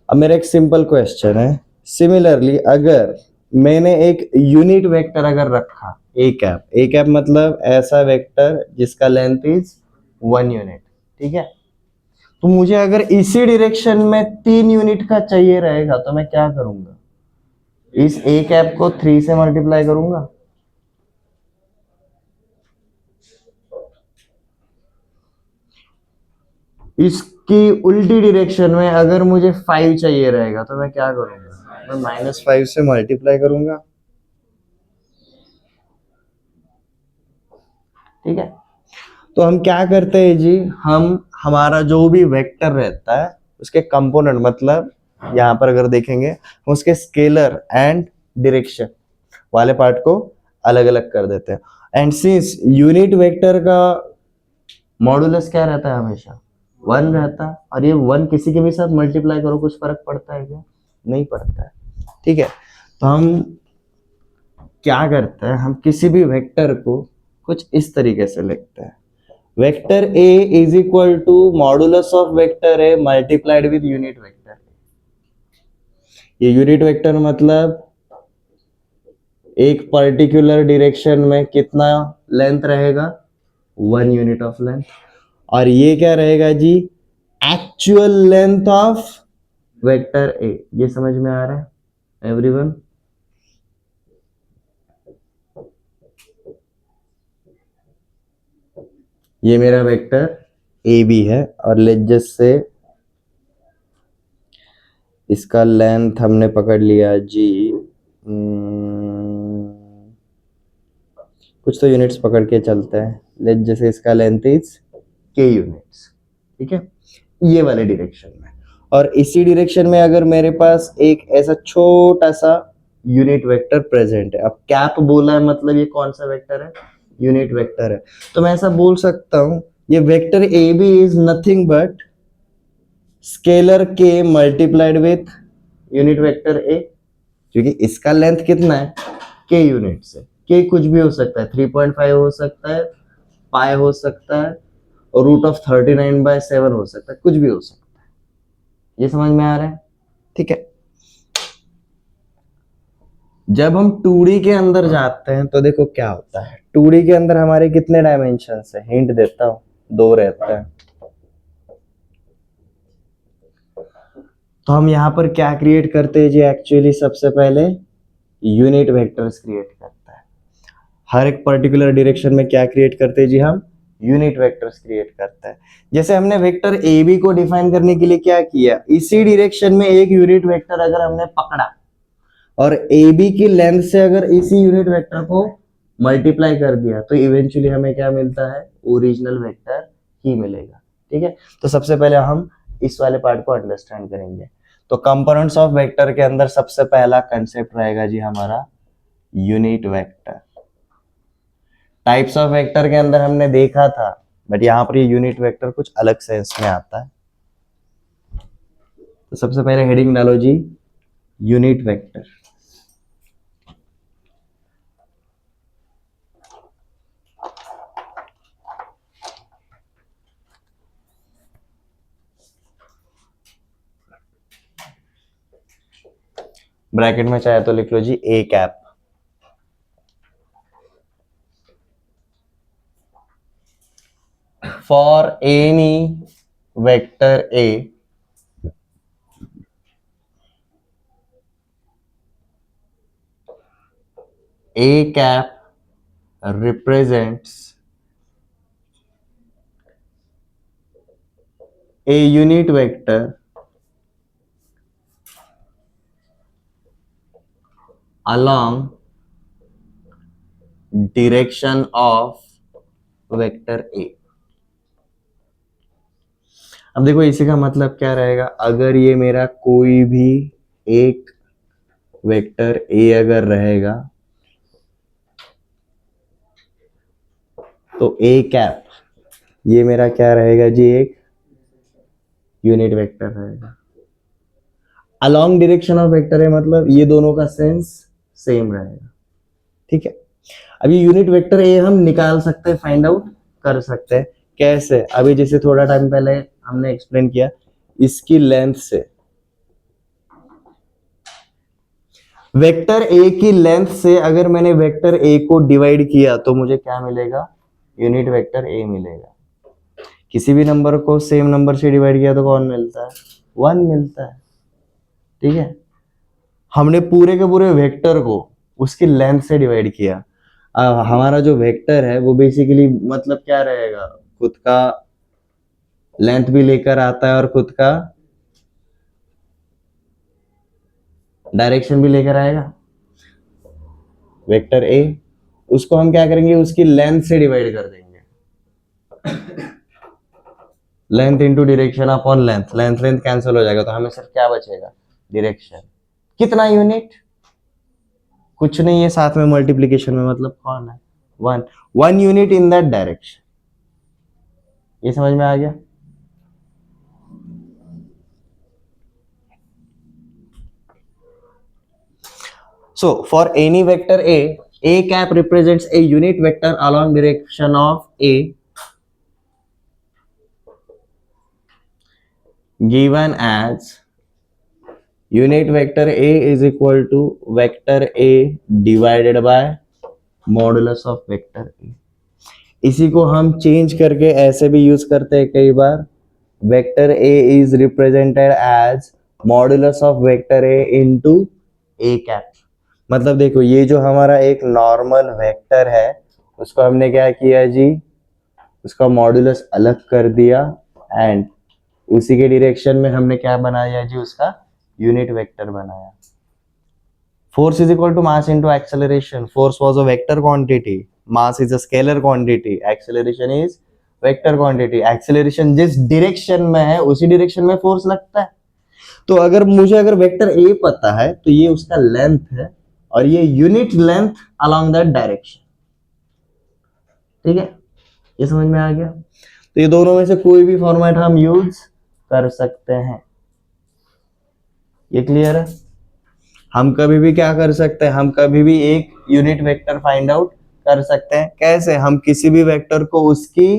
अब मेरा एक सिंपल क्वेश्चन है, सिमिलरली अगर मैंने एक यूनिट वेक्टर अगर रखा ए कैप मतलब ऐसा वेक्टर जिसका लेंथ इज 1 यूनिट। ठीक है, तो मुझे अगर इसी डायरेक्शन में 3 यूनिट का चाहिए रहेगा तो मैं क्या करूंगा? इस ए कैप को 3 से मल्टीप्लाई करूंगा। इसकी उल्टी डायरेक्शन में अगर मुझे 5 चाहिए रहेगा तो मैं क्या करूंगा? मैं -5 से मल्टीप्लाई करूंगा। ठीक है, तो हम क्या करते हैं जी? हम हमारा जो भी वेक्टर रहता है उसके कंपोनेंट मतलब यहां पर अगर देखेंगे हम उसके स्केलर एंड डायरेक्शन वाले पार्ट को अलग अलग कर देते हैं। एंड सिंस यूनिट वेक्टर का मॉडुलस क्या रहता है? हमेशा 1 रहता है, और ये 1 किसी के भी साथ मल्टीप्लाई करो कुछ फर्क पड़ता है क्या? नहीं पड़ता है। ठीक है, तो हम क्या करते हैं? हम किसी भी वेक्टर को कुछ इस तरीके से लिखते हैं, vector A is equal to modulus of vector A multiplied with unit vector. ये यूनिट वेक्टर मतलब एक पर्टिकुलर डायरेक्शन में कितना लेंथ रहेगा? 1 यूनिट ऑफ लेंथ। और ये क्या रहेगा जी? Actual length of vector A. ये समझ में आ रहा है एवरीवन? ये मेरा वेक्टर ए बी है और लेट से इसका लेंथ हमने पकड़ लिया जी, कुछ तो यूनिट्स पकड़ के चलते हैं। लेट जैसे इसका लेंथ इज के यूनिट्स। ठीक है, ये वाले डायरेक्शन में, और इसी डायरेक्शन में अगर मेरे पास एक ऐसा छोटा सा यूनिट वेक्टर प्रेजेंट है। अब कैप बोला है मतलब ये कौन सा वेक्टर है? यूनिट वेक्टर है। तो मैं ऐसा बोल सकता हूं ये vector A B is nothing but scalar के multiplied with unit vector A, क्योंकि इसका लेंथ कितना है? के यूनिट से। के कुछ भी हो सकता है, 3.5 हो सकता है, पाई हो सकता है, और √39/7 हो सकता है, कुछ भी हो सकता है। ये समझ में आ रहा है? ठीक है, जब हम 2D के अंदर जाते हैं तो देखो क्या होता है। 2D के अंदर हमारे कितने डायमेंशन है? हिंट देता हूं, 2 रहता है। तो हम यहाँ पर क्या क्रिएट करते हैं जी? एक्चुअली सबसे पहले यूनिट वेक्टर्स क्रिएट करता है। हर एक पर्टिकुलर डायरेक्शन में क्या क्रिएट करते हैं जी? हम यूनिट वेक्टर्स क्रिएट करता है। जैसे हमने वेक्टर ए बी को डिफाइन करने के लिए क्या किया? इसी डायरेक्शन में एक यूनिट वेक्टर अगर हमने पकड़ा और ए बी की लेंथ से अगर इसी यूनिट वेक्टर को मल्टीप्लाई कर दिया तो इवेंचुअली हमें क्या मिलता है? ओरिजिनल वेक्टर ही मिलेगा। ठीक है, तो सबसे पहले हम इस वाले पार्ट को अंडरस्टैंड करेंगे। तो कंपोनेंट्स ऑफ वेक्टर के अंदर सबसे पहला कंसेप्ट रहेगा जी हमारा unit vector. Types of vector के अंदर हमने देखा था, बट यहां पर ये यूनिट वेक्टर कुछ अलग सेंस में आता है। तो सबसे पहले हेडिंग डालो जी यूनिट वेक्टर। ब्रैकेट में चाहे तो लिख लो जी A cap. For any vector A A cap represents A unit vector along direction of vector A. अब देखो इसी का मतलब क्या रहेगा, अगर ये मेरा कोई भी एक वेक्टर ए अगर रहेगा तो ए कैप ये मेरा क्या रहेगा जी, एक यूनिट वेक्टर रहेगा। अलोंग डायरेक्शन ऑफ वेक्टर है मतलब ये दोनों का सेंस सेम रहेगा, ठीक है। अब ये यूनिट वेक्टर ए हम निकाल सकते हैं, फाइंड आउट कर सकते हैं। कैसे? अभी जैसे थोड़ा टाइम पहले हमने एक्सप्लेन किया, इसकी लेंथ से, वेक्टर ए की लेंथ से अगर मैंने वेक्टर ए को डिवाइड किया तो मुझे क्या मिलेगा, यूनिट वेक्टर ए मिलेगा। किसी भी नंबर को सेम नंबर से डिवाइड किया तो कौन मिलता है, 1 मिलता है, ठीक है। हमने पूरे के पूरे वेक्टर को उसकी लेंथ से डिवाइड किया। हमारा जो वेक्टर है वो बेसिकली मतलब क्या रहेगा, खुद का लेंथ भी लेकर आता है और खुद का डायरेक्शन भी लेकर आएगा। वेक्टर ए, उसको हम क्या करेंगे, उसकी लेंथ से डिवाइड कर देंगे। Length into direction upon length, length length cancel हो जाएगा तो हमें सिर्फ क्या बचेगा, डायरेक्शन। कितना यूनिट, कुछ नहीं है, साथ में मल्टीप्लीकेशन में मतलब कौन है, 1 यूनिट इन दैट डायरेक्शन। ये समझ में आ गया। So for any vector a cap represents a unit vector along direction of a given as unit vector a is equal to vector a divided by modulus of vector a। इसी को हम चेंज करके ऐसे भी यूज करते हैं कई बार, vector a is represented as modulus of vector a into a cap। मतलब देखो ये जो हमारा एक नॉर्मल वेक्टर है उसको हमने क्या किया जी, उसका मॉड्यूलस अलग कर दिया एंड उसी के डायरेक्शन में हमने क्या बनाया जी, उसका यूनिट वेक्टर बनाया। Force is equal to mass into acceleration. Force was a vector quantity, mass is a scalar quantity, acceleration is vector quantity. Acceleration जिस डायरेक्शन में है उसी डायरेक्शन में फोर्स लगता है। तो अगर मुझे अगर वेक्टर ए पता है तो ये उसका लेंथ है और ये unit length along that direction, ठीक है। ये समझ में आ गया। तो ये दोनों में से कोई भी फॉर्मेट हम यूज कर सकते हैं, ये क्लियर है। हम कभी भी क्या कर सकते हैं, हम कभी भी एक यूनिट वेक्टर फाइंड आउट कर सकते हैं। कैसे? हम किसी भी वेक्टर को उसकी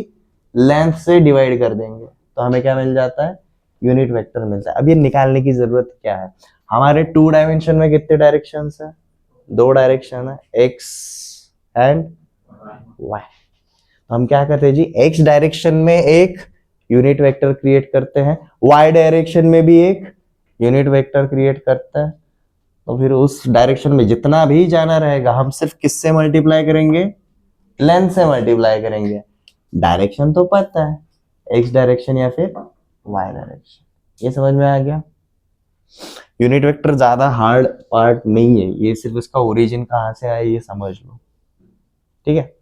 लेंथ से डिवाइड कर देंगे तो हमें क्या मिल जाता है, यूनिट वेक्टर मिलता है। अब ये निकालने की जरूरत क्या है, हमारे 2 डायमेंशन में कितने डायरेक्शंस है, 2 डायरेक्शन है, एक्स एंड वाई। हम क्या करते हैं जी, एक्स डायरेक्शन में एक यूनिट वेक्टर क्रिएट करते हैं, वाई डायरेक्शन में भी एक यूनिट वेक्टर क्रिएट करता है। तो फिर उस डायरेक्शन में जितना भी जाना रहेगा हम सिर्फ किससे मल्टीप्लाई करेंगे, लेंथ से मल्टीप्लाई करेंगे। डायरेक्शन तो पता है, एक्स डायरेक्शन या फिर वाई डायरेक्शन। ये समझ में आ गया। यूनिट वेक्टर ज्यादा हार्ड पार्ट नहीं है, ये सिर्फ इसका ओरिजिन कहां से आया ये समझ लो, ठीक है।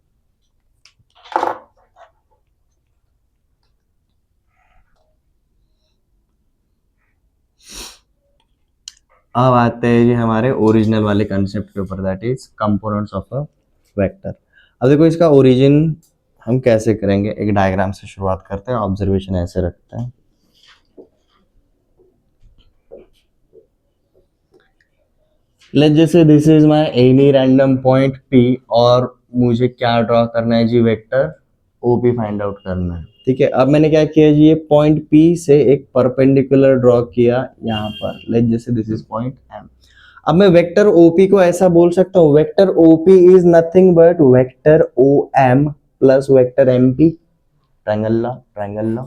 अब आते हैं जी हमारे ओरिजिनल वाले कंसेप्ट के ऊपर, that is components of a vector. अब देखो इसका ओरिजिन हम कैसे करेंगे, एक डायग्राम से शुरुआत करते हैं, ऑब्जर्वेशन ऐसे रखते हैं। लेट्स जैसे this is my any random point P और मुझे क्या ड्रॉ करना है जी, वेक्टर OP फाइंड आउट करना है, ठीक है। अब मैंने क्या किया जी, ये पॉइंट P से एक परपेंडिकुलर ड्रॉ किया यहाँ पर, लेट्स जैसे दिस इज पॉइंट M। अब मैं वेक्टर OP को ऐसा बोल सकता हूँ, vector OP is nothing but vector OM plus vector MP। Triangle law, triangle law.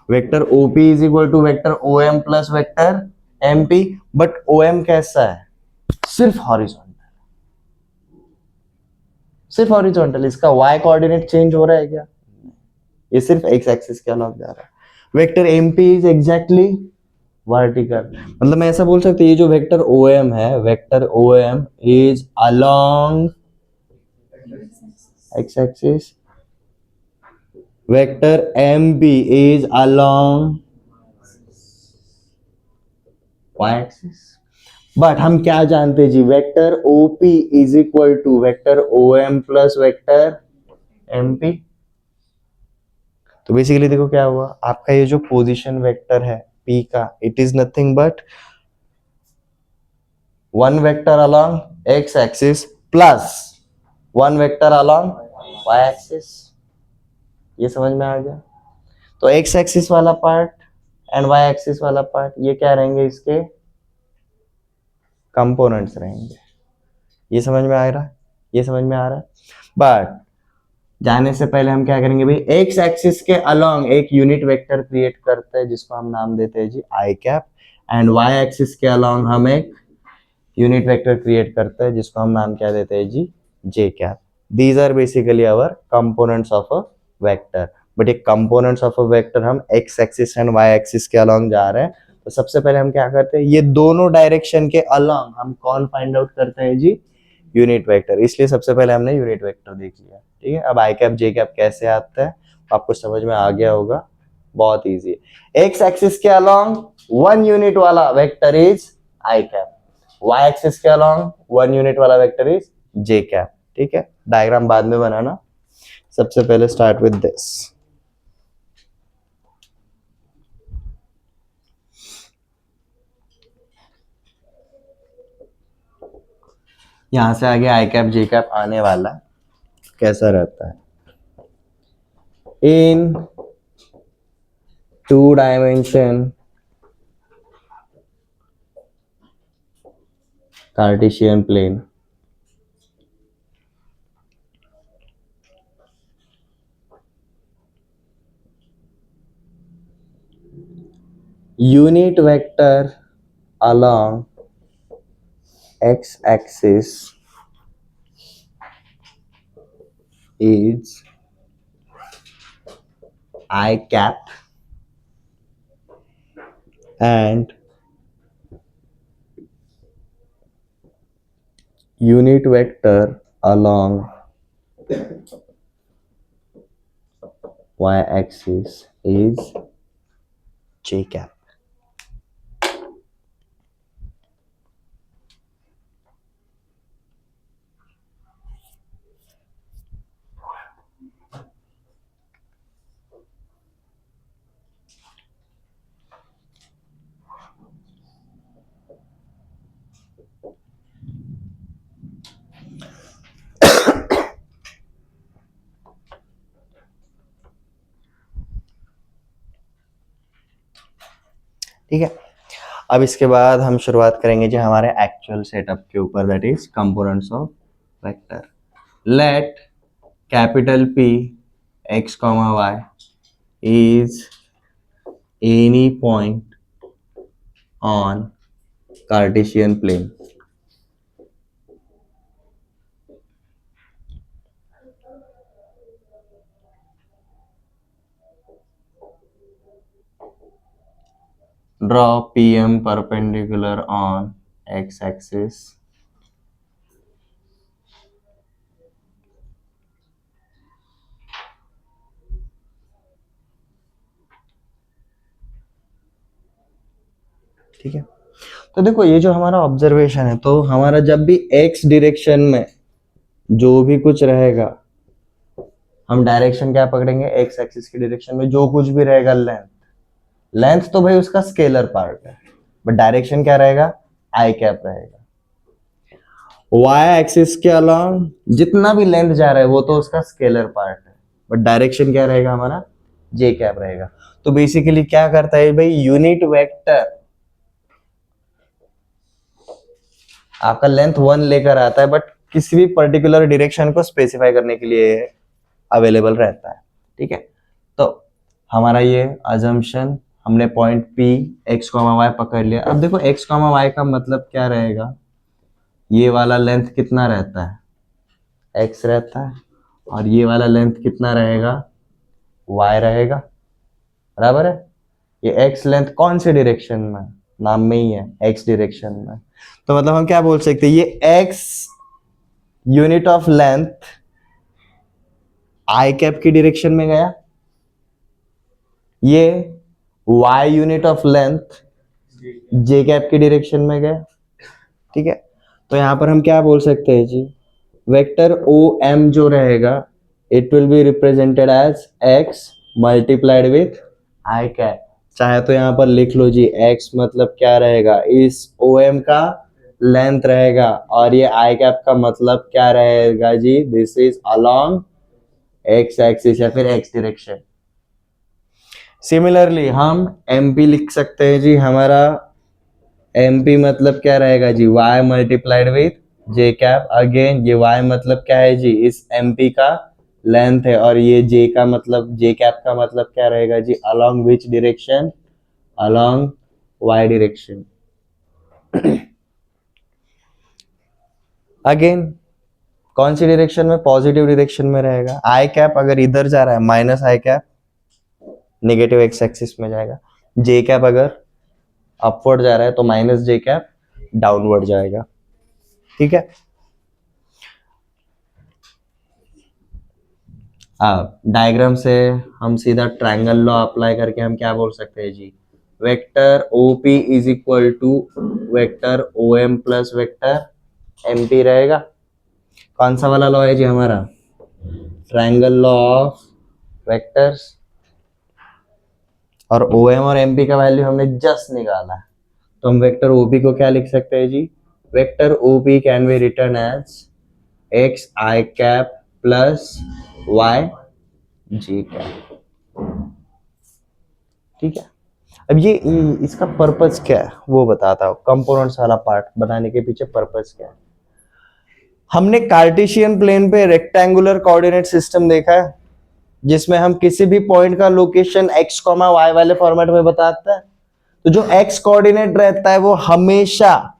Vector OP is equal to vector OM plus vector MP। But OM कैसा है, सिर्फ हॉरिजॉन्टल, सिर्फ हॉरिजॉन्टल। इसका y कोऑर्डिनेट चेंज हो रहा है क्या, ये सिर्फ x एक्सिस के अलॉन्ग जा रहा है। Vector MP is exactly vertical, मतलब मैं ऐसा बोल सकता हूँ ये जो वेक्टर ओ एम है, vector O M is along X axis, vector M B is along Y axis. But हम क्या जानते हैं जी, vector OP is equal to vector O M plus vector M P. तो बेसिकली देखो क्या हुआ, आपका ये जो पोजीशन वेक्टर है पी का, it is nothing but one vector along X axis plus one vector along Y axis. ये समझ में आ गया? तो एक्स एक्सिस वाला पार्ट एंड वाई एक्सिस वाला पार्ट ये क्या रहेंगे, इसके कंपोनेंट्स रहेंगे। ये समझ में आ रहा है? ये समझ में आ रहा है? बट जाने से पहले हम क्या करेंगे भाई, एक्स एक्सिस के अलोंग एक यूनिट वेक्टर क्रिएट करते हैं जिसको हम नाम देते हैं जी आई कैप, एंड वाई एक्सिस के अलोंग हम एक यूनिट वेक्टर क्रिएट करते हैं जिसको हम नाम क्या देते हैं जी, J cap. These are basically our components of a vector. But एक कंपोनेंट्स ऑफ अ वेक्टर हम X axis and Y axis के अलोंग जा रहे हैं, तो सबसे पहले हम क्या करते हैं, ये दोनों डायरेक्शन के अलोंग हम कौन फाइंड आउट करते हैं जी, यूनिट वेक्टर। इसलिए सबसे पहले हमने यूनिट वेक्टर देख लिया, ठीक है। अब आई कैप जे कैप कैसे आता है आपको समझ में आ गया होगा, बहुत इजी है। एक्स एक्सिस के अलोंग वन यूनिट वाला vector is I cap, Y axis के अलोंग वन यूनिट वाला वेक्टर इज जे कैप, ठीक है। डायग्राम बाद में बनाना, सबसे पहले स्टार्ट विद दिस। यहां से आगे आई कैप जे कैप आने वाला कैसा रहता है, in two dimension Cartesian plane, unit vector along x axis is I cap and unit vector along y axis is j cap। ठीक है, अब इसके बाद हम शुरुआत करेंगे जी हमारे एक्चुअल सेटअप के ऊपर, that is components of vector. Let capital P x, y is any point on Cartesian plane। Draw PM perpendicular on x axis ठीक है। तो देखो ये जो हमारा ऑब्जर्वेशन है, तो हमारा जब भी x डायरेक्शन में जो भी कुछ रहेगा, हम डायरेक्शन क्या पकड़ेंगे, x एक्सिस की डायरेक्शन में जो कुछ भी रहेगा लेंथ, लेंथ तो भाई उसका स्केलर पार्ट है, बट डायरेक्शन क्या रहेगा, आई कैप रहेगा। y एक्सिस के अलोंग जितना भी लेंथ जा रहा है वो तो उसका स्केलर पार्ट है, बट डायरेक्शन क्या रहेगा हमारा, j कैप रहेगा। तो बेसिकली क्या करता है भाई, यूनिट वेक्टर आपका लेंथ वन लेकर आता है, बट किसी भी पर्टिकुलर डायरेक्शन को स्पेसिफाई करने के लिए अवेलेबल रहता है, ठीक है। तो हमारा ये अजम्पशन, हमने पॉइंट P x, y पकड़ लिया। अब देखो x, y का मतलब क्या रहेगा, ये वाला लेंथ कितना रहता है, x रहता है, और ये वाला लेंथ कितना रहेगा, y रहेगा, बराबर है। ये एक्स लेंथ कौन से डायरेक्शन में, नाम में ही है एक्स डायरेक्शन में, तो मतलब हम क्या बोल सकते हैं, ये x unit of length I cap की डायरेक्शन में गया, ये y unit of length J cap की डायरेक्शन में गया। ठीक है, तो यहां पर हम क्या बोल सकते हैं जी, वेक्टर ओ एम जो रहेगा it will be represented as x multiplied with I cap. चाहे तो यहां पर लिख लो जी, x मतलब क्या रहेगा, इस ओ एम का लेंथ रहेगा, और ये आई कैप का मतलब क्या रहेगा जी, this is along x axis या फिर x डायरेक्शन। सिमिलरली हम MP लिख सकते हैं जी, हमारा MP मतलब क्या रहेगा जी, y multiplied with J cap. Again ये y मतलब क्या है जी, इस MP का लेंथ है, और ये j का मतलब, जे कैप का मतलब क्या रहेगा जी, along which direction, along y direction. Again कौन सी डायरेक्शन में, पॉजिटिव डायरेक्शन में रहेगा। आई कैप अगर इधर जा रहा है minus I cap negative X axis में जाएगा, जे कैप अगर अपवर्ड जा रहा है तो माइनस जे कैप डाउनवर्ड जाएगा। ठीक है, डायग्राम से हम सीधा ट्रायंगल लॉ अप्लाई करके हम क्या बोल सकते हैं जी, vector OP is equal to vector OM plus vector MP रहेगा। कौन सा वाला लॉ है जी हमारा, ट्रायंगल लॉ ऑफ वेक्टर्स। और OM और MP का वैल्यू हमने जस्ट निकाला है, तो हम वेक्टर OP को क्या लिख सकते हैं जी, vector OP can be written as x I cap plus y g cap. ठीक है, अब ये इसका पर्पस क्या है वो बताता हूं, कंपोनेंट्स वाला पार्ट बनाने के पीछे पर्पस क्या है। हमने कार्टेशियन प्लेन पे रेक्टेंगुलर कोऑर्डिनेट सिस्टम देखा है, जिसमें हम किसी भी पॉइंट का लोकेशन x, y वाले फॉर्मेट में बताते हैं। तो जो x कोऑर्डिनेट रहता है वो हमेशा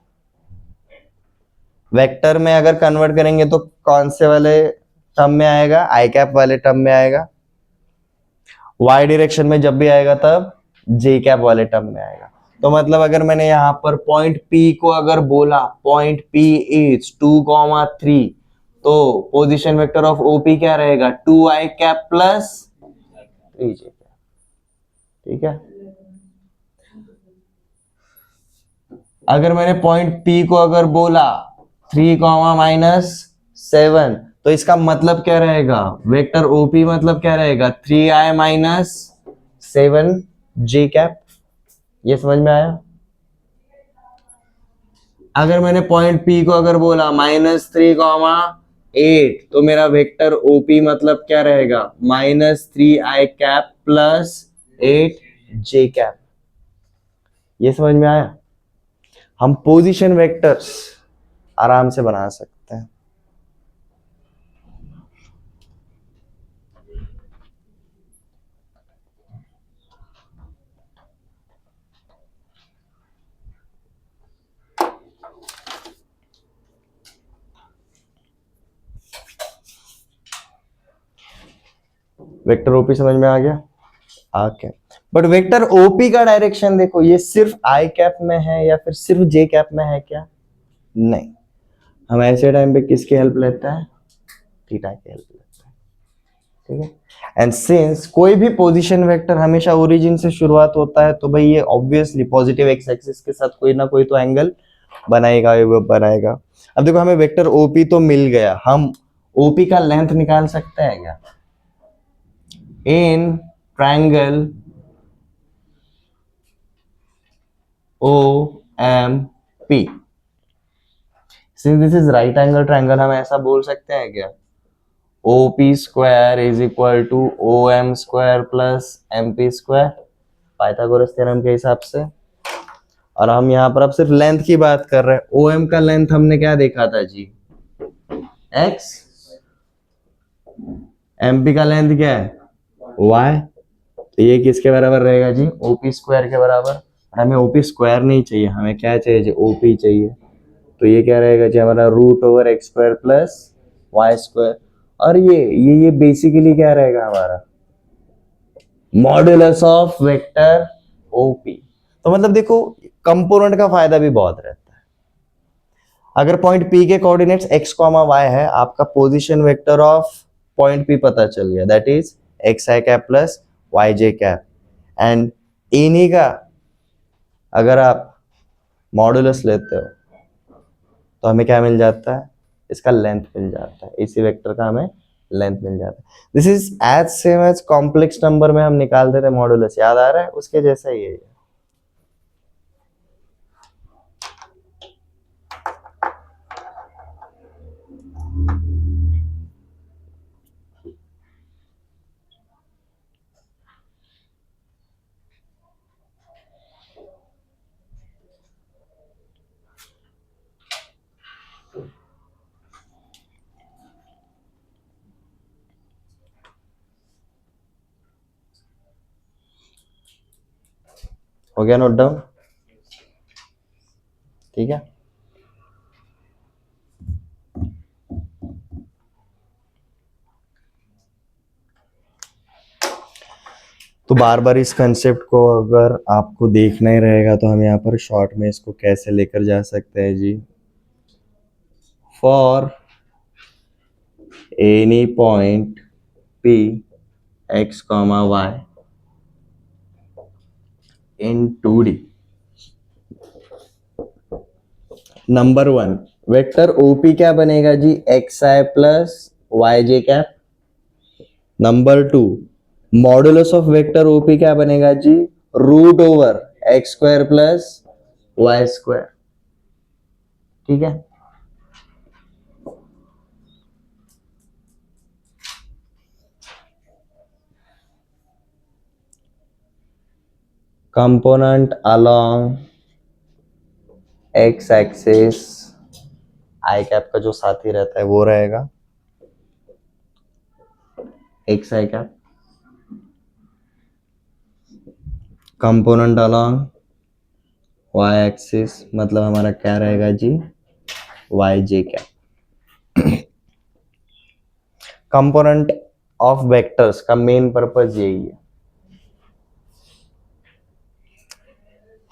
वेक्टर में अगर कन्वर्ट करेंगे तो कौन से वाले टर्म में आएगा, आई कैप वाले टर्म में आएगा। y डायरेक्शन में जब भी आएगा तब जे कैप वाले टर्म में आएगा। तो मतलब अगर मैंने यहां पर पॉइंट P को अगर बोला, पॉइंट P इज 2,3, तो पोजीशन वेक्टर ऑफ OP क्या रहेगा, 2i cap plus 3j cap. ठीक है, अगर मैंने पॉइंट P को अगर बोला 3,-7, तो इसका मतलब क्या रहेगा, वेक्टर OP मतलब क्या रहेगा, 3i माइनस 7j कैप। ये समझ में आया। अगर मैंने पॉइंट P को अगर बोला -3,8, तो मेरा वेक्टर OP मतलब क्या रहेगा, -3i cap plus 8j cap. ये समझ में आया। हम पोजीशन वेक्टर्स आराम से बना सकते हैं। वेक्टर ओपी समझ में आ गया, ओके। बट वेक्टर ओपी का डायरेक्शन देखो, ये सिर्फ आई कैप में है या फिर सिर्फ जे कैप में है क्या, नहीं। हम ऐसे टाइम पे किसकी हेल्प लेते हैं, थीटा की हेल्प लेते हैं। ठीक है, एंड सिंस कोई भी पोजीशन वेक्टर हमेशा ओरिजिन से शुरुआत होता है, तो भाई ये ऑब्वियसली पॉजिटिव एक्स एक्सिस के साथ कोई ना कोई तो एंगल बनाएगा, ये बनाएगा। अब देखो हमें वेक्टर ओपी तो मिल गया, हम ओपी का लेंथ निकाल सकते हैं क्या, in triangle OMP, since this is right angle triangle, हम ऐसा बोल सकते हैं क्या, OP square is equal to OM square plus MP square, Pythagoras theorem के हिसाब से। और हम यहाँ पर अब सिर्फ लेंथ की बात कर रहे हैं। OM का लेंथ हमने क्या देखा था जी, X, MP का लेंथ क्या है, Y, तो ये किसके बराबर रहेगा जी, OP स्क्वायर के बराबर। हमें OP स्क्वायर नहीं चाहिए, हमें क्या चाहिए जी, OP चाहिए। तो ये क्या रहेगा जी हमारा √x square plus y square. और ये बेसिकली क्या रहेगा हमारा, मॉड्यूलस ऑफ वेक्टर OP। तो मतलब देखो कंपोनेंट का फायदा भी बहुत रहता है। अगर पॉइंट P के कोऑर्डिनेट्स x, y है, आपका position vector of point P पता चल गया, that is xi cap plus yj cap. And इन्हीं का अगर आप मॉडुलस लेते हो तो हमें क्या मिल जाता है, इसका लेंथ मिल जाता है, इसी वेक्टर का हमें लेंथ मिल जाता है। This is as same as complex number में हम निकालते थे मॉडुलस, याद आ रहा है, उसके जैसा ही है। हो गया नोट डाउन? ठीक है, तो बार बार इस कंसेप्ट को अगर आपको देखना ही रहेगा तो हम यहाँ पर शॉर्ट में इसको कैसे लेकर जा सकते हैं जी। For any point P x, y in 2D, number 1 vector OP क्या बनेगा जी, xi plus yj cap. Number 2 modulus of vector OP क्या बनेगा जी, root over x square plus y square. ठीक है, component along x axis i cap का जो साथी रहता है वो रहेगा xi cap. Component along y axis मतलब हमारा क्या रहेगा जी, yj cap. Component of vectors का मेन पर्पस यही है,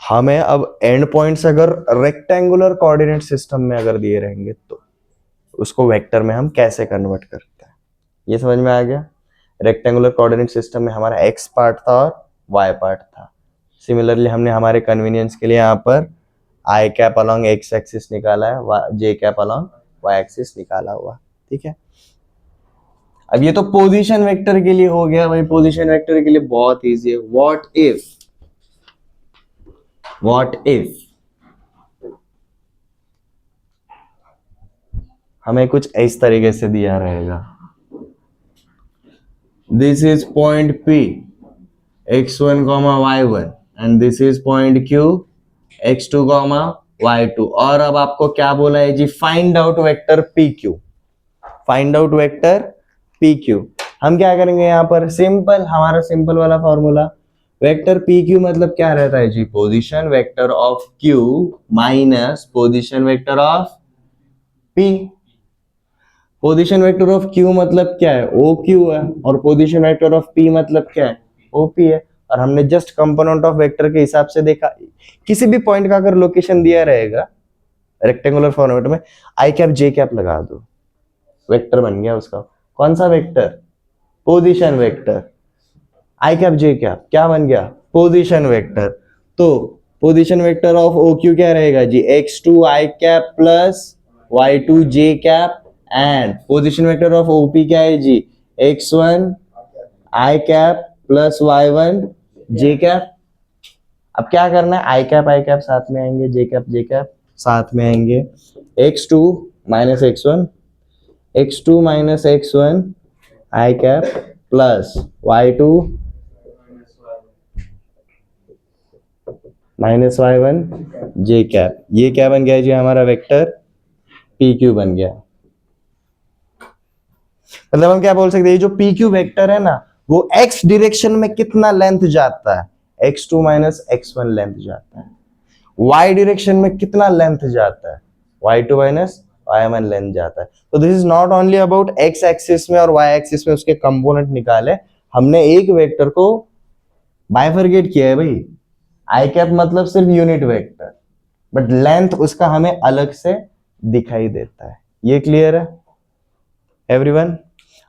हमें अब एंड पॉइंट्स अगर रेक्टेंगुलर कोऑर्डिनेट सिस्टम में अगर दिए रहेंगे तो उसको वेक्टर में हम कैसे कन्वर्ट करते हैं, ये समझ में आ गया। रेक्टेंगुलर कोऑर्डिनेट सिस्टम में हमारा x पार्ट था और y पार्ट था। सिमिलरली हमने हमारे कन्वीनियंस के लिए यहाँ पर i cap along x axis निकाला है, j cap along y axis निकाला हुआ। ठीक है, अब ये तो पोजीशन वेक्टर के लिए हो गया भाई। पोजीशन वेक्टर के लिए बहुत इजी है, व्हाट इफ हमें कुछ इस तरीके से दिया रहेगा, this is point P x1, y1 and this is point Q x2, y2। और अब आपको क्या बोला है जी, find out vector PQ। Find out vector PQ हम क्या करेंगे यहाँ पर, सिंपल, हमारा सिंपल वाला फॉर्मूला, वेक्टर PQ मतलब क्या रहता है जी, position vector of Q minus position vector of P। Position vector of Q मतलब क्या है, OQ है, और पोजीशन वेक्टर ऑफ P मतलब क्या है, OP है। और हमने जस्ट कंपोनेंट ऑफ वेक्टर के हिसाब से देखा, किसी भी पॉइंट का अगर लोकेशन दिया रहेगा रेक्टेंगुलर फॉर्मेट में, आई कैप जे कैप लगा दो, वेक्टर बन गया उसका। कौन सा वेक्टर, पोजीशन वेक्टर। आई कैप जे कैप क्या बन गया, पोजीशन वेक्टर। तो पोजीशन वेक्टर ऑफ OQ क्या रहेगा जी, x2 I cap plus y2 J cap, and position vector of OP क्या है जी, x1 I cap plus y1 J cap. अब क्या करना है, आई कैप साथ में आएंगे, जे कैप साथ में आएंगे, x2 minus x1 I cap plus y2 minus y1 J cap. ये क्या बन गया जी, हमारा वेक्टर PQ बन गया। मतलब हम क्या बोल सकते हैं, जो PQ वेक्टर है ना, वो x डायरेक्शन में कितना लेंथ जाता है, x2 माइनस x1 लेंथ जाता है। y डायरेक्शन में कितना लेंथ जाता है, y2 माइनस y1 लेंथ जाता है। तो this is not only about x axis में और y एक्सिस में उसके कंपोनेंट निकाले, हमने एक वेक्टर को बाइफरकेट किया है भाई, आई कैप मतलब सिर्फ यूनिट वेक्टर, बट लेंथ उसका हमें अलग से दिखाई देता है। ये क्लियर है एवरीवन?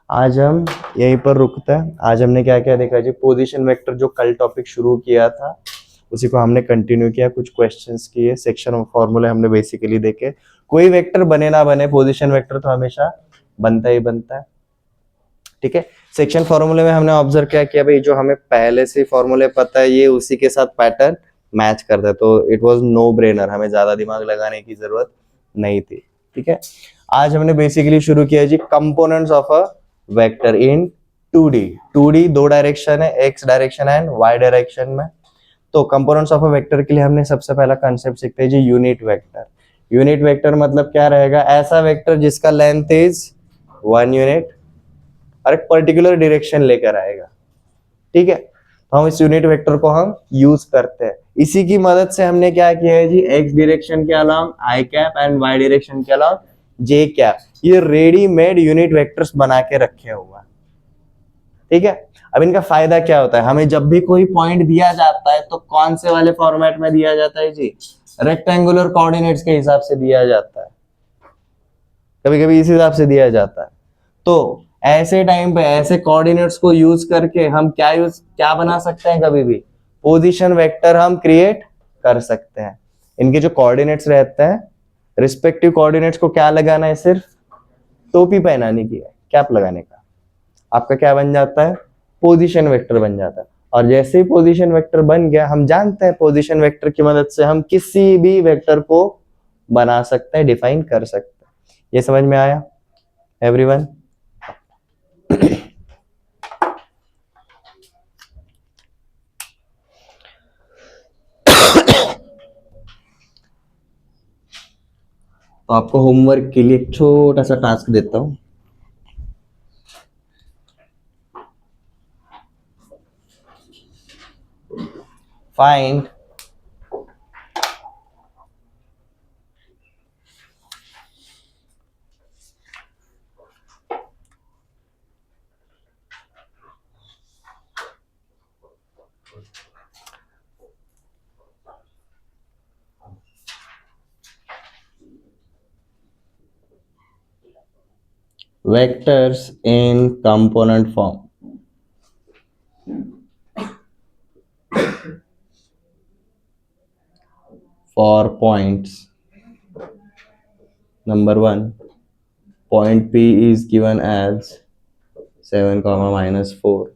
आज हम यहीं पर रुकते हैं। आज हमने क्या क्या देखा जी, पोजीशन वेक्टर जो कल टॉपिक शुरू किया था उसी को हमने कंटिन्यू किया, कुछ क्वेश्चंस किए, सेक्शन ऑफ फॉर्मूले हमने बेसिकली देखे। कोई वेक्टर बने ना बने, पोजीशन वेक्टर तो हमेशा बनता ही बनता है, ठीक है। सेक्शन फॉर्मूले में हमने ऑब्जर्व क्या किया, भाई जो हमें पहले से फॉर्मूले पता है ये उसी के साथ पैटर्न मैच करता है, तो इट वाज नो ब्रेनर, हमें ज्यादा दिमाग लगाने की जरूरत नहीं थी, ठीक है। आज हमने बेसिकली शुरू किया जी components of a vector in 2D। 2D दो डायरेक्शन है, X direction and Y direction में। तो कंपोनेंट्स ऑफ अ वेक्टर के लिए हमने सबसे पहला कंसेप्ट सीखते हैं जी यूनिट वेक्टर। यूनिट वेक्टर मतलब क्या रहेगा, ऐसा वेक्टर जिसका लेंथ इज 1 यूनिट और एक पर्टिकुलर डायरेक्शन लेकर आएगा, ठीक है। तो हम इस यूनिट वेक्टर को हम यूज करते हैं। इसी की मदद से हमने क्या किया है जी, एक्स डायरेक्शन के अलावा आई कैप एंड वाई डायरेक्शन के अलावा जे कैप, ये रेडीमेड यूनिट वेक्टर्स बना के रखे हुए हैं, ठीक है। अब इनका फायदा क्या होता है, हमें जब भी कोई पॉइंट दिया जाता है तो कौन से वाले फॉर्मेट में दिया जाता है जी, रेक्टेंगुलर कोऑर्डिनेट्स के हिसाब से दिया जाता है, कभी कभी इस हिसाब से दिया जाता है। तो ऐसे टाइम पे ऐसे कोऑर्डिनेट्स को यूज करके हम क्या बना सकते हैं, कभी भी पोजीशन वेक्टर हम क्रिएट कर सकते हैं। इनके जो कोऑर्डिनेट्स रहते हैं, रिस्पेक्टिव कोऑर्डिनेट्स को क्या लगाना है, सिर्फ टोपी पहनाने की है, कैप लगाने का, आपका क्या बन जाता है, पोजीशन वेक्टर बन जाता है। और जैसे ही पोजीशन वेक्टर बन गया, हम जानते हैं पोजीशन वेक्टर की मदद से हम किसी भी वेक्टर को बना सकते हैं, डिफाइन कर सकते हैं। ये समझ में आया एवरीवन? तो आपको होमवर्क के लिए एक छोटा सा टास्क देता हूं। Find vectors in component form for points. Number 1, point P is given as 7 comma minus 4.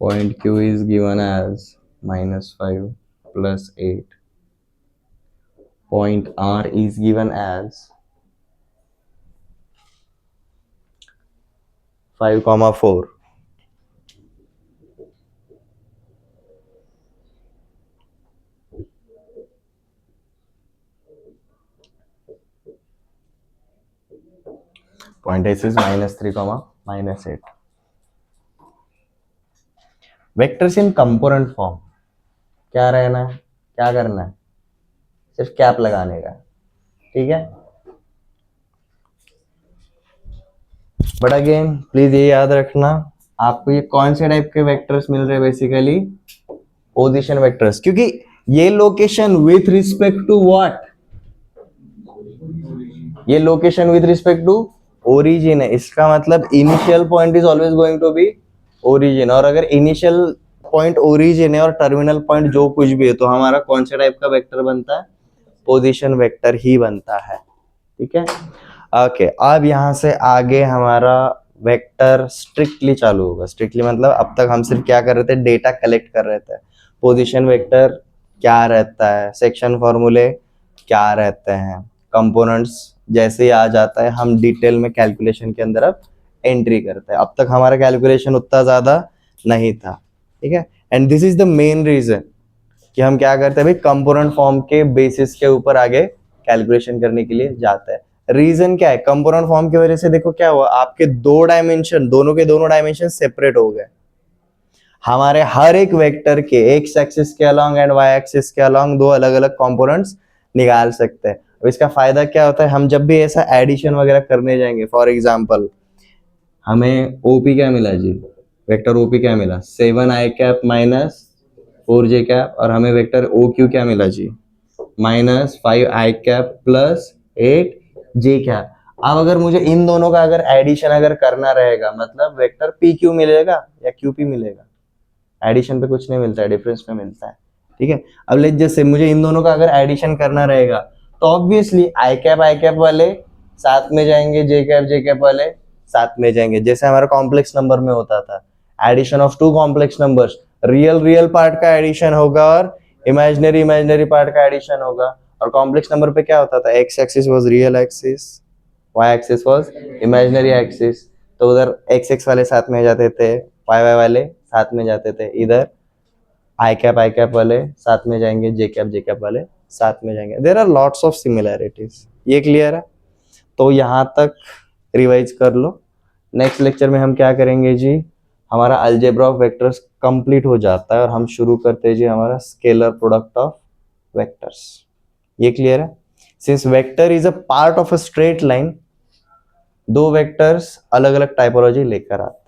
Point Q is given as minus 5 plus 8. Point R is given as 5 comma 4. Point S is minus 3 comma minus 8. Vectors in component form क्या रहना है, क्या करना है, सिर्फ कैप लगाने का, ठीक है। बट अगेन प्लीज ये याद रखना, आपको ये कौन से टाइप के वेक्टर्स मिल रहे हैं, बेसिकली पोजीशन वेक्टर्स, क्योंकि ये location with respect to what, ये location with respect to origin है। इसका मतलब initial point is always going to be origin, और अगर इनिशियल पॉइंट ओरिजिन है और टर्मिनल पॉइंट जो कुछ भी है, तो हमारा कौन से टाइप का वेक्टर बनता है, पोजीशन वेक्टर ही बनता है, ठीक है। ओके, अब यहां से आगे हमारा वेक्टर स्ट्रिक्टली चालू होगा। स्ट्रिक्टली मतलब अब तक हम सिर्फ क्या कर रहे थे, डेटा कलेक्ट कर रहे थे। पोजीशन वेक्टर क्या रहता है, सेक्शन फॉर्मूले क्या रहते हैं, कंपोनेंट्स जैसे ही आ जाता है हम डिटेल में कैलकुलेशन के अंदर अब एंट्री करते हैं। अब तक हमारा कैलकुलेशन उतना ज्यादा नहीं था, ठीक है। And this is the main reason कि हम क्या करते हैं भाई, कंपोनेंट फॉर्म के बेसिस के ऊपर आगे कैलकुलेशन करने के लिए जाते हैं। रीजन क्या है, कंपोनेंट फॉर्म की वजह से देखो क्या हुआ, आपके दो डायमेंशन, दोनों के दोनों डायमेंशन सेपरेट हो गए। हमारे हर एक वेक्टर के एक्स एक्सिस के अलोंग एंड वाई एक्सिस के अलोंग दो अलग अलग कंपोनेंट्स निकाल सकते हैं। अब इसका फायदा क्या होता है, हम जब भी ऐसा एडिशन वगैरह करने जाएंगे, फॉर एग्जांपल हमें ओपी क्या मिला जी, वेक्टर ओपी क्या मिला, 7 आई कैप माइनस 4j कैप, और हमें वेक्टर ओ क्यू क्या मिला जी, -5i cap plus 8j cap. अब अगर मुझे इन दोनों का अगर एडिशन अगर करना रहेगा, मतलब वेक्टर पी क्यू मिलेगा या क्यू पी मिलेगा, एडिशन पे कुछ नहीं मिलता है, डिफरेंस में मिलता है, ठीक है। अब लेट जैसे मुझे इन दोनों का अगर एडिशन करना रहेगा तो ऑब्वियसली आई कैप वाले साथ में जाएंगे, जे कैप वाले साथ में जाएंगे, जैसे हमारा कॉम्प्लेक्स नंबर में होता था, addition of two complex numbers, real part का एडिशन होगा और इमेजिनरी पार्ट का एडिशन होगा। और कॉम्प्लेक्स नंबर पे क्या होता था, X axis was real axis, Y axis was imaginary axis, तो उधर एक्स एक्स वाले साथ में जाते थे, वाई वाई वाले साथ में जाते थे, इधर आई कैप वाले साथ में जाएंगे, जे कैप वाले साथ में जाएंगे। There are lots of similarities. ये क्लियर है? तो यहाँ तक रिवाइज कर लो। नेक्स्ट लेक्चर में हम क्या करेंगे जी, हमारा अलजेब्रा ऑफ वेक्टर्स कंप्लीट हो जाता है और हम शुरू करते हैं जी हमारा स्केलर प्रोडक्ट ऑफ वेक्टर्स। ये क्लियर है? Since vector is a part of a straight line, दो वेक्टर्स अलग अलग टाइपोलॉजी लेकर आते हैं।